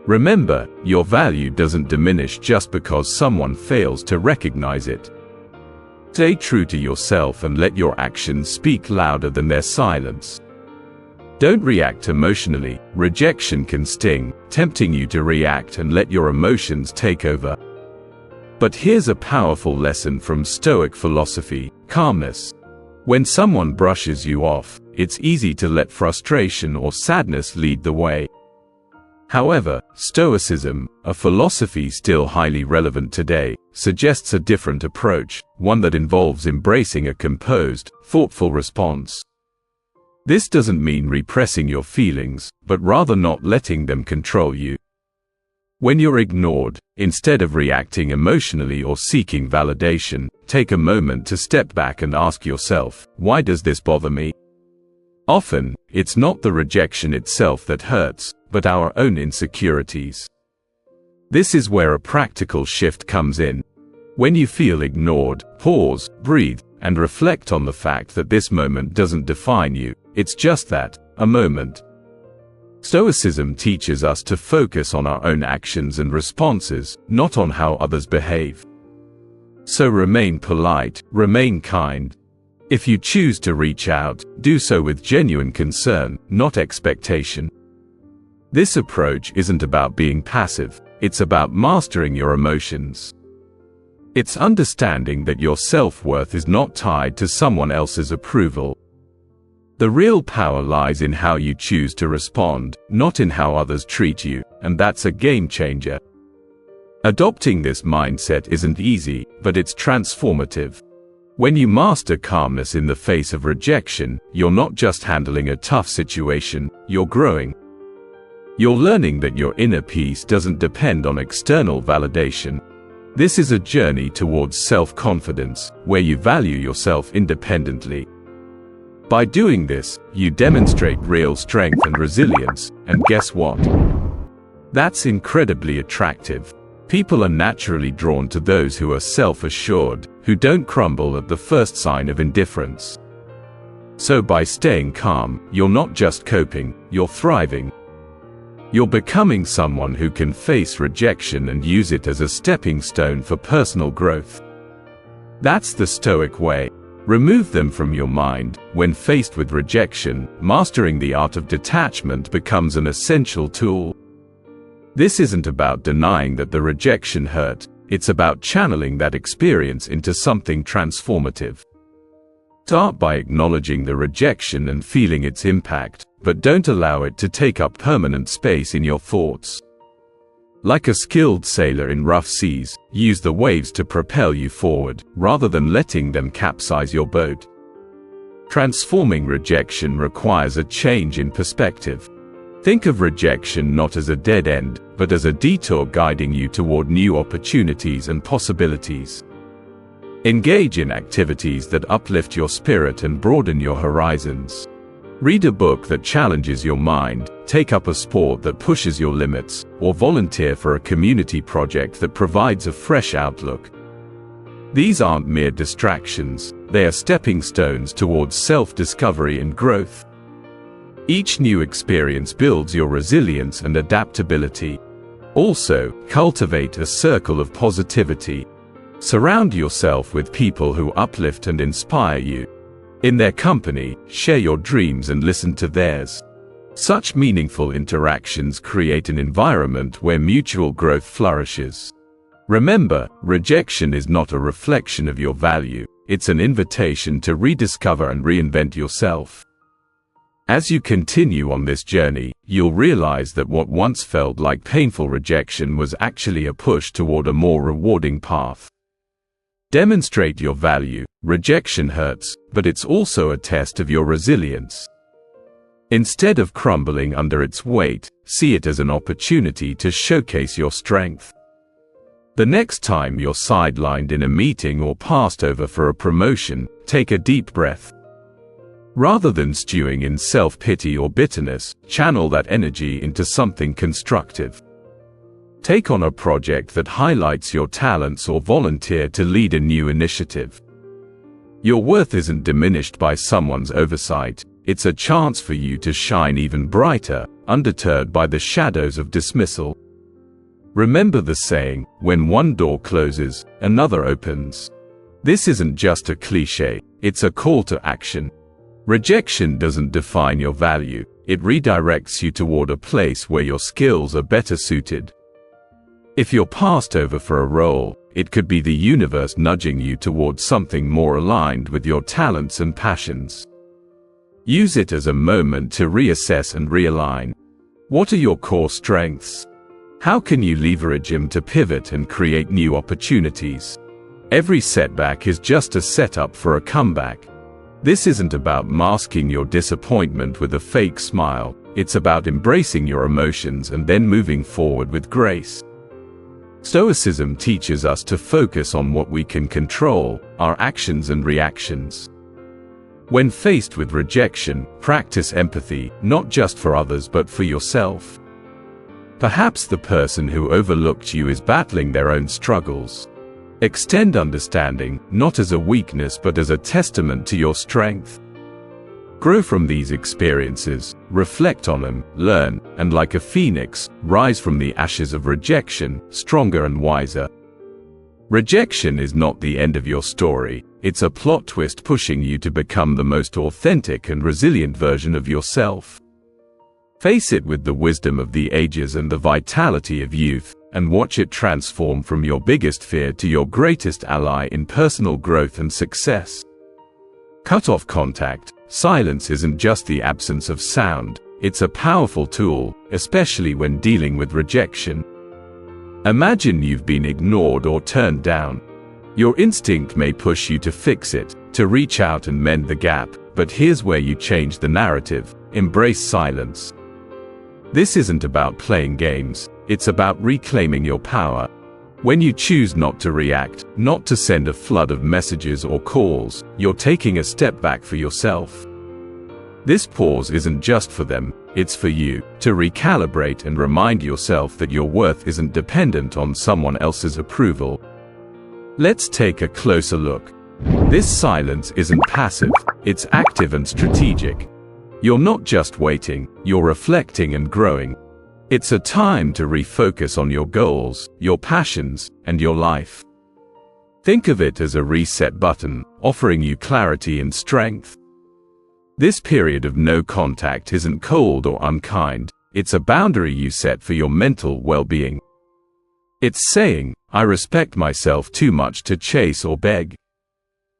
Remember, your value doesn't diminish just because someone fails to recognize it. Stay true to yourself and let your actions speak louder than their silence. Don't react emotionally. Rejection can sting, tempting you to react and let your emotions take over. But here's a powerful lesson from Stoic philosophy: calmness. When someone brushes you off, it's easy to let frustration or sadness lead the way. However, Stoicism, a philosophy still highly relevant today, suggests a different approach, one that involves embracing a composed, thoughtful response. This doesn't mean repressing your feelings, but rather not letting them control you. When you're ignored, instead of reacting emotionally or seeking validation, take a moment to step back and ask yourself, why does this bother me? Often, it's not the rejection itself that hurts, but our own insecurities. This is where a practical shift comes in. When you feel ignored, pause, breathe, and reflect on the fact that this moment doesn't define you, it's just that, a moment. Stoicism teaches us to focus on our own actions and responses, not on how others behave. So remain polite, remain kind. If you choose to reach out, do so with genuine concern, not expectation. This approach isn't about being passive, it's about mastering your emotions. It's understanding that your self-worth is not tied to someone else's approval. The real power lies in how you choose to respond, not in how others treat you, and that's a game changer. Adopting this mindset isn't easy, but it's transformative. When you master calmness in the face of rejection, you're not just handling a tough situation, you're growing. You're learning that your inner peace doesn't depend on external validation. This is a journey towards self-confidence, where you value yourself independently. By doing this, you demonstrate real strength and resilience, and guess what? That's incredibly attractive. People are naturally drawn to those who are self-assured, who don't crumble at the first sign of indifference. So by staying calm, you're not just coping, you're thriving. You're becoming someone who can face rejection and use it as a stepping stone for personal growth. That's the Stoic way. Remove them from your mind. When faced with rejection, mastering the art of detachment becomes an essential tool. This isn't about denying that the rejection hurt, it's about channeling that experience into something transformative. Start by acknowledging the rejection and feeling its impact, but don't allow it to take up permanent space in your thoughts. Like a skilled sailor in rough seas, use the waves to propel you forward, rather than letting them capsize your boat. Transforming rejection requires a change in perspective. Think of rejection not as a dead end, but as a detour guiding you toward new opportunities and possibilities. Engage in activities that uplift your spirit and broaden your horizons. Read a book that challenges your mind, take up a sport that pushes your limits, or volunteer for a community project that provides a fresh outlook. These aren't mere distractions, they are stepping stones towards self-discovery and growth. Each new experience builds your resilience and adaptability. Also, cultivate a circle of positivity. Surround yourself with people who uplift and inspire you. In their company, share your dreams and listen to theirs. Such meaningful interactions create an environment where mutual growth flourishes. Remember, rejection is not a reflection of your value, it's an invitation to rediscover and reinvent yourself. As you continue on this journey, you'll realize that what once felt like painful rejection was actually a push toward a more rewarding path. Demonstrate your value. Rejection hurts, but it's also a test of your resilience. Instead of crumbling under its weight, see it as an opportunity to showcase your strength. The next time you're sidelined in a meeting or passed over for a promotion, take a deep breath. Rather than stewing in self-pity or bitterness, channel that energy into something constructive. Take on a project that highlights your talents or volunteer to lead a new initiative. Your worth isn't diminished by someone's oversight, it's a chance for you to shine even brighter, undeterred by the shadows of dismissal. Remember the saying, when one door closes, another opens. This isn't just a cliché, it's a call to action. Rejection doesn't define your value, it redirects you toward a place where your skills are better suited. If you're passed over for a role, it could be the universe nudging you towards something more aligned with your talents and passions. Use it as a moment to reassess and realign. What are your core strengths? How can you leverage them to pivot and create new opportunities? Every setback is just a setup for a comeback. This isn't about masking your disappointment with a fake smile, it's about embracing your emotions and then moving forward with grace. Stoicism teaches us to focus on what we can control, our actions and reactions. When faced with rejection, practice empathy, not just for others but for yourself. Perhaps the person who overlooked you is battling their own struggles. Extend understanding, not as a weakness but as a testament to your strength. Grow from these experiences, reflect on them, learn, and like a phoenix, rise from the ashes of rejection, stronger and wiser. Rejection is not the end of your story, it's a plot twist pushing you to become the most authentic and resilient version of yourself. Face it with the wisdom of the ages and the vitality of youth, and watch it transform from your biggest fear to your greatest ally in personal growth and success. Cut off contact. Silence isn't just the absence of sound, it's a powerful tool, especially when dealing with rejection. Imagine you've been ignored or turned down. Your instinct may push you to fix it, to reach out and mend the gap, but here's where you change the narrative: embrace silence. This isn't about playing games, it's about reclaiming your power. When you choose not to react, not to send a flood of messages or calls, you're taking a step back for yourself. This pause isn't just for them, It's for you to recalibrate and remind yourself that your worth isn't dependent on someone else's approval. Let's take a closer look. This silence isn't passive, it's active and strategic. You're not just waiting, you're reflecting and growing. It's a time to refocus on your goals, your passions, and your life. Think of it as a reset button, offering you clarity and strength. This period of no contact isn't cold or unkind, it's a boundary you set for your mental well-being. It's saying, I respect myself too much to chase or beg.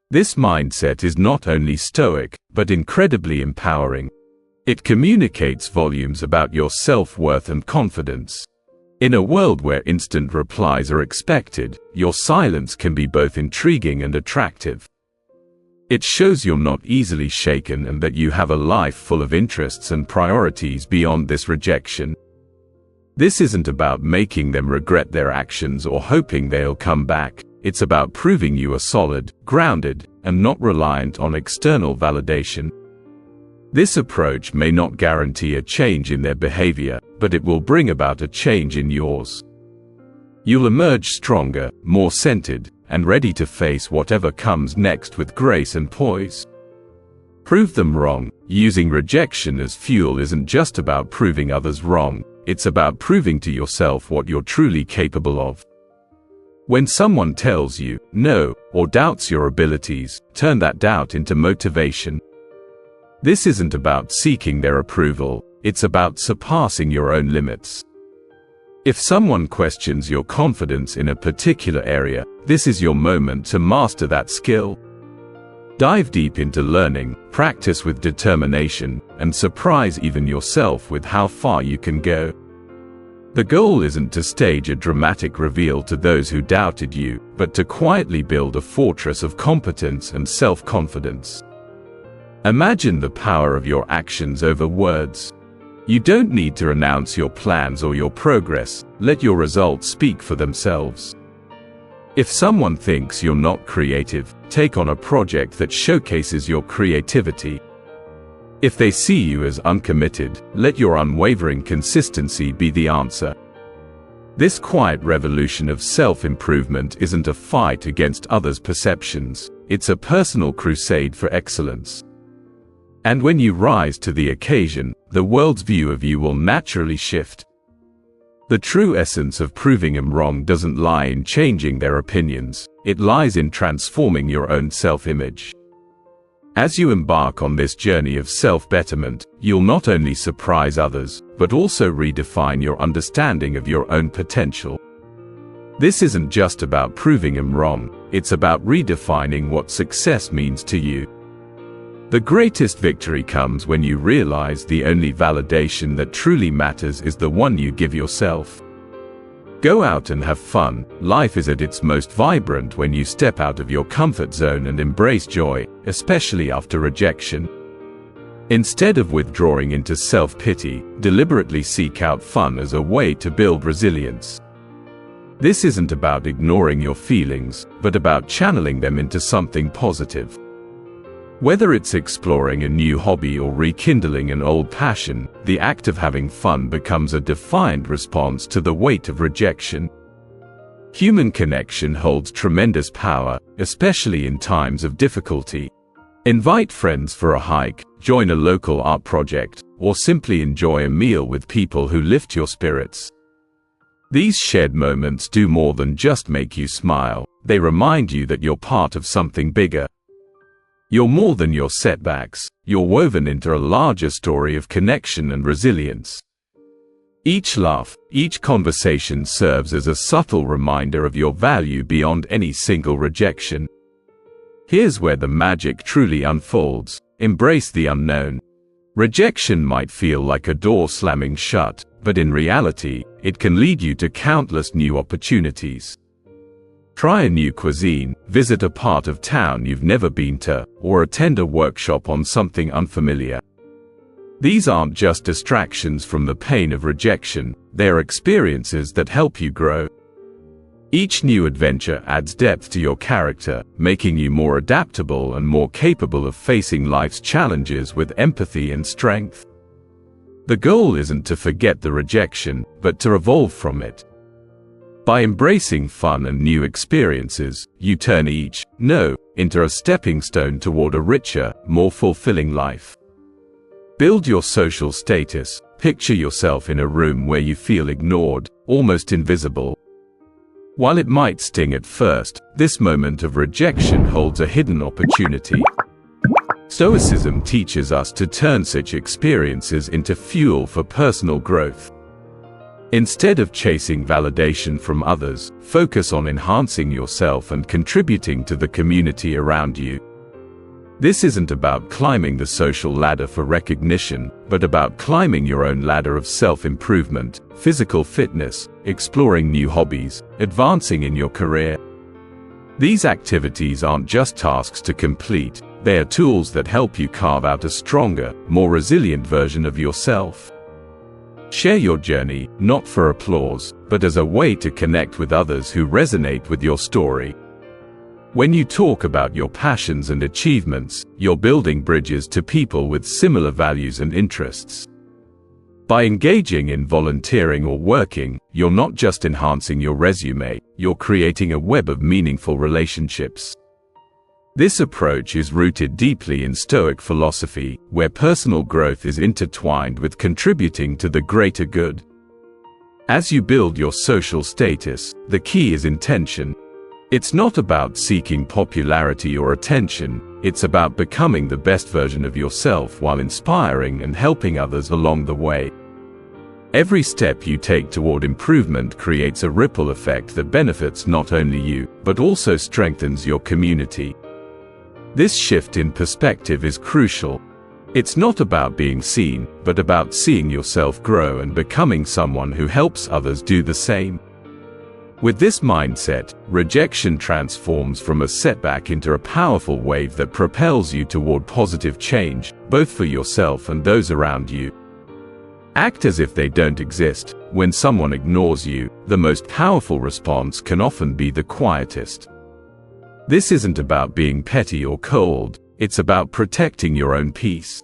This mindset is not only stoic, but incredibly empowering. It communicates volumes about your self-worth and confidence. In a world where instant replies are expected, your silence can be both intriguing and attractive. It shows you're not easily shaken and that you have a life full of interests and priorities beyond this rejection. This isn't about making them regret their actions or hoping they'll come back. It's about proving you are solid, grounded, and not reliant on external validation. This approach may not guarantee a change in their behavior, but it will bring about a change in yours. You'll emerge stronger, more centered, and ready to face whatever comes next with grace and poise. Prove them wrong. Using rejection as fuel isn't just about proving others wrong, it's about proving to yourself what you're truly capable of. When someone tells you no or doubts your abilities, turn that doubt into motivation. This isn't about seeking their approval, it's about surpassing your own limits. If someone questions your confidence in a particular area, this is your moment to master that skill. Dive deep into learning, practice with determination, and surprise even yourself with how far you can go. The goal isn't to stage a dramatic reveal to those who doubted you, but to quietly build a fortress of competence and self-confidence. Imagine the power of your actions over words. You don't need to announce your plans or your progress, let your results speak for themselves. If someone thinks you're not creative, take on a project that showcases your creativity. If they see you as uncommitted, let your unwavering consistency be the answer. This quiet revolution of self-improvement isn't a fight against others' perceptions, it's a personal crusade for excellence. And when you rise to the occasion, the world's view of you will naturally shift. The true essence of proving them wrong doesn't lie in changing their opinions, it lies in transforming your own self-image. As you embark on this journey of self-betterment, you'll not only surprise others, but also redefine your understanding of your own potential. This isn't just about proving them wrong, it's about redefining what success means to you. The greatest victory comes when you realize the only validation that truly matters is the one you give yourself. Go out and have fun. Life is at its most vibrant when you step out of your comfort zone and embrace joy, especially after rejection. Instead of withdrawing into self-pity, deliberately seek out fun as a way to build resilience. This isn't about ignoring your feelings, but about channeling them into something positive. Whether it's exploring a new hobby or rekindling an old passion, the act of having fun becomes a defiant response to the weight of rejection. Human connection holds tremendous power, especially in times of difficulty. Invite friends for a hike, join a local art project, or simply enjoy a meal with people who lift your spirits. These shared moments do more than just make you smile, they remind you that you're part of something bigger. You're more than your setbacks, you're woven into a larger story of connection and resilience. Each laugh, each conversation serves as a subtle reminder of your value beyond any single rejection. Here's where the magic truly unfolds. Embrace the unknown. Rejection might feel like a door slamming shut, but in reality, it can lead you to countless new opportunities. Try a new cuisine, visit a part of town you've never been to, or attend a workshop on something unfamiliar. These aren't just distractions from the pain of rejection, they're experiences that help you grow. Each new adventure adds depth to your character, making you more adaptable and more capable of facing life's challenges with empathy and strength. The goal isn't to forget the rejection, but to evolve from it. By embracing fun and new experiences, you turn each no into a stepping stone toward a richer, more fulfilling life. Build your social status. Picture yourself in a room where you feel ignored, almost invisible. While it might sting at first, this moment of rejection holds a hidden opportunity. Stoicism teaches us to turn such experiences into fuel for personal growth. Instead of chasing validation from others, focus on enhancing yourself and contributing to the community around you. This isn't about climbing the social ladder for recognition, but about climbing your own ladder of self-improvement, physical fitness, exploring new hobbies, advancing in your career. These activities aren't just tasks to complete, they are tools that help you carve out a stronger, more resilient version of yourself. Share your journey, not for applause, but as a way to connect with others who resonate with your story. When you talk about your passions and achievements, you're building bridges to people with similar values and interests. By engaging in volunteering or working, you're not just enhancing your resume, you're creating a web of meaningful relationships. This approach is rooted deeply in Stoic philosophy, where personal growth is intertwined with contributing to the greater good. As you build your social status, the key is intention. It's not about seeking popularity or attention, it's about becoming the best version of yourself while inspiring and helping others along the way. Every step you take toward improvement creates a ripple effect that benefits not only you, but also strengthens your community. This shift in perspective is crucial. It's not about being seen, but about seeing yourself grow and becoming someone who helps others do the same. With this mindset, rejection transforms from a setback into a powerful wave that propels you toward positive change, both for yourself and those around you. Act as if they don't exist. When someone ignores you, the most powerful response can often be the quietest. This isn't about being petty or cold, it's about protecting your own peace.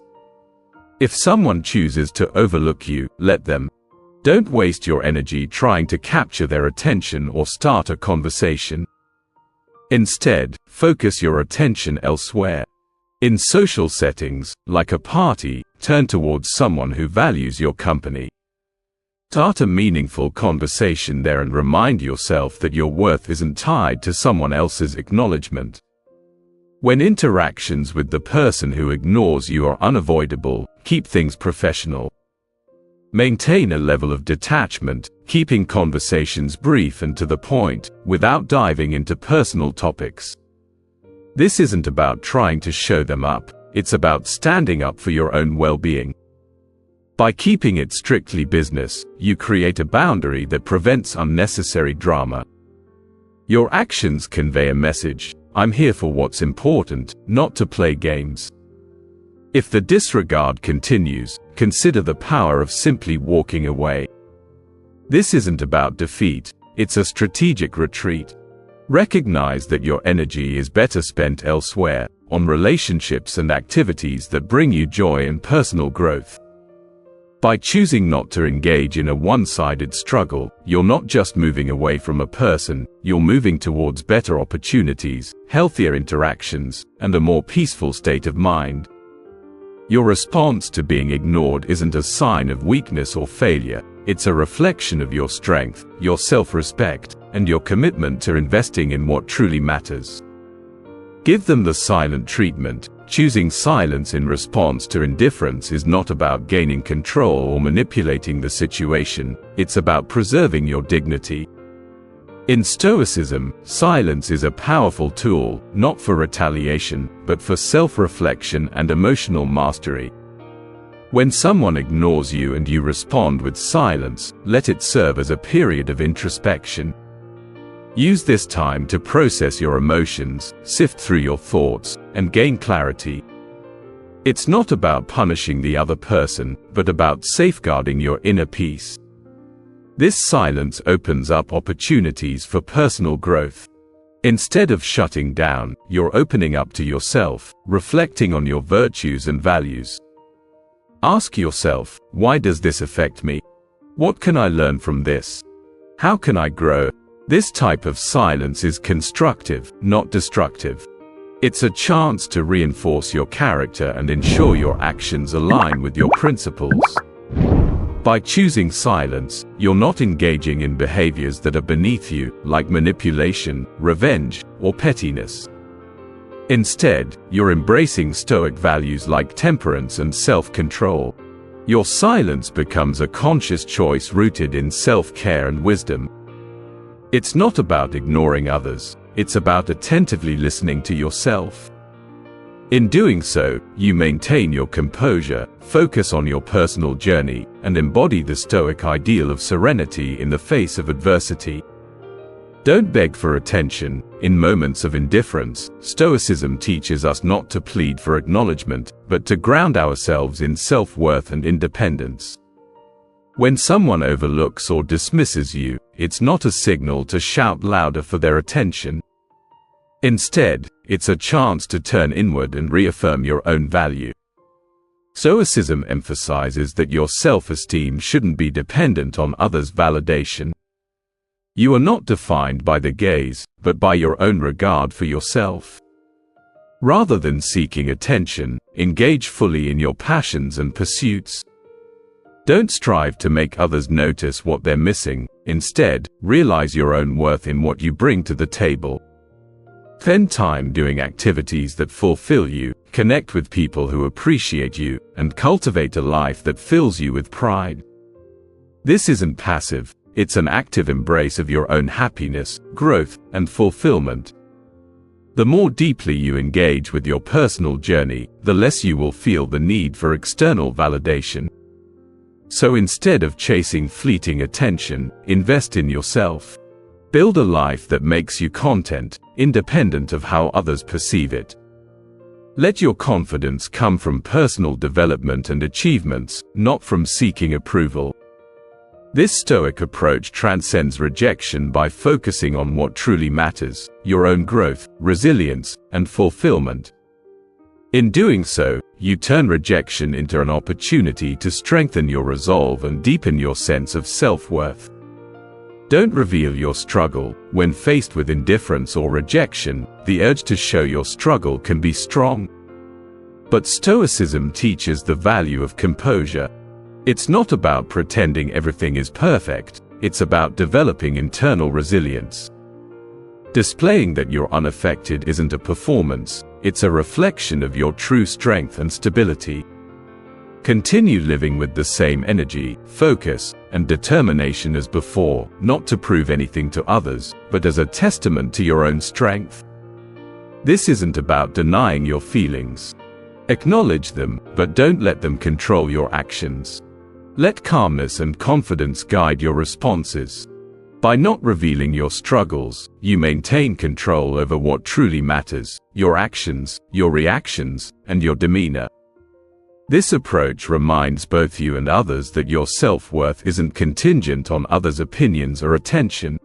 If someone chooses to overlook you, let them. Don't waste your energy trying to capture their attention or start a conversation. Instead, focus your attention elsewhere. In social settings, like a party, turn towards someone who values your company. Start a meaningful conversation there and remind yourself that your worth isn't tied to someone else's acknowledgement. When interactions with the person who ignores you are unavoidable, keep things professional. Maintain a level of detachment, keeping conversations brief and to the point, without diving into personal topics. This isn't about trying to show them up, it's about standing up for your own well-being. By keeping it strictly business, you create a boundary that prevents unnecessary drama. Your actions convey a message: I'm here for what's important, not to play games. If the disregard continues, consider the power of simply walking away. This isn't about defeat, it's a strategic retreat. Recognize that your energy is better spent elsewhere, on relationships and activities that bring you joy and personal growth. By choosing not to engage in a one-sided struggle, you're not just moving away from a person, you're moving towards better opportunities, healthier interactions, and a more peaceful state of mind. Your response to being ignored isn't a sign of weakness or failure, it's a reflection of your strength, your self-respect, and your commitment to investing in what truly matters. Give them the silent treatment. Choosing silence in response to indifference is not about gaining control or manipulating the situation, it's about preserving your dignity. In Stoicism, silence is a powerful tool, not for retaliation, but for self-reflection and emotional mastery. When someone ignores you and you respond with silence, let it serve as a period of introspection. Use this time to process your emotions, sift through your thoughts, and gain clarity. It's not about punishing the other person, but about safeguarding your inner peace. This silence opens up opportunities for personal growth. Instead of shutting down, you're opening up to yourself, reflecting on your virtues and values. Ask yourself, why does this affect me? What can I learn from this? How can I grow? This type of silence is constructive, not destructive. It's a chance to reinforce your character and ensure your actions align with your principles. By choosing silence, you're not engaging in behaviors that are beneath you, like manipulation, revenge, or pettiness. Instead, you're embracing Stoic values like temperance and self-control. Your silence becomes a conscious choice rooted in self-care and wisdom. It's not about ignoring others, it's about attentively listening to yourself. In doing so, you maintain your composure, focus on your personal journey, and embody the Stoic ideal of serenity in the face of adversity. Don't beg for attention. In moments of indifference, Stoicism teaches us not to plead for acknowledgement, but to ground ourselves in self-worth and independence. When someone overlooks or dismisses you, it's not a signal to shout louder for their attention. Instead, it's a chance to turn inward and reaffirm your own value. Stoicism emphasizes that your self-esteem shouldn't be dependent on others' validation. You are not defined by the gaze, but by your own regard for yourself. Rather than seeking attention, engage fully in your passions and pursuits. Don't strive to make others notice what they're missing. Instead, realize your own worth in what you bring to the table. Spend time doing activities that fulfill you, connect with people who appreciate you, and cultivate a life that fills you with pride. This isn't passive. It's an active embrace of your own happiness, growth, and fulfillment. The more deeply you engage with your personal journey, the less you will feel the need for external validation. So instead of chasing fleeting attention, invest in yourself. Build a life that makes you content, independent of how others perceive it. Let your confidence come from personal development and achievements, not from seeking approval. This Stoic approach transcends rejection by focusing on what truly matters: your own growth, resilience, and fulfillment. In doing so, you turn rejection into an opportunity to strengthen your resolve and deepen your sense of self-worth. Don't reveal your struggle. When faced with indifference or rejection, the urge to show your struggle can be strong. But Stoicism teaches the value of composure. It's not about pretending everything is perfect, it's about developing internal resilience. Displaying that you're unaffected isn't a performance, it's a reflection of your true strength and stability. Continue living with the same energy, focus, and determination as before, not to prove anything to others, but as a testament to your own strength. This isn't about denying your feelings. Acknowledge them, but don't let them control your actions. Let calmness and confidence guide your responses. By not revealing your struggles, you maintain control over what truly matters: your actions, your reactions, and your demeanor. This approach reminds both you and others that your self-worth isn't contingent on others' opinions or attention.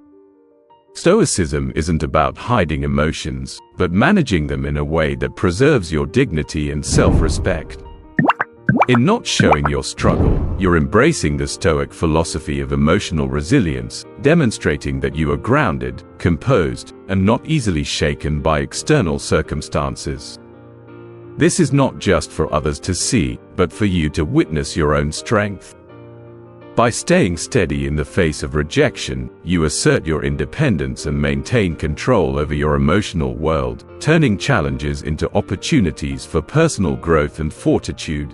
Stoicism isn't about hiding emotions, but managing them in a way that preserves your dignity and self-respect. In not showing your struggle, you're embracing the Stoic philosophy of emotional resilience, demonstrating that you are grounded, composed, and not easily shaken by external circumstances. This is not just for others to see, but for you to witness your own strength. By staying steady in the face of rejection, you assert your independence and maintain control over your emotional world, turning challenges into opportunities for personal growth and fortitude.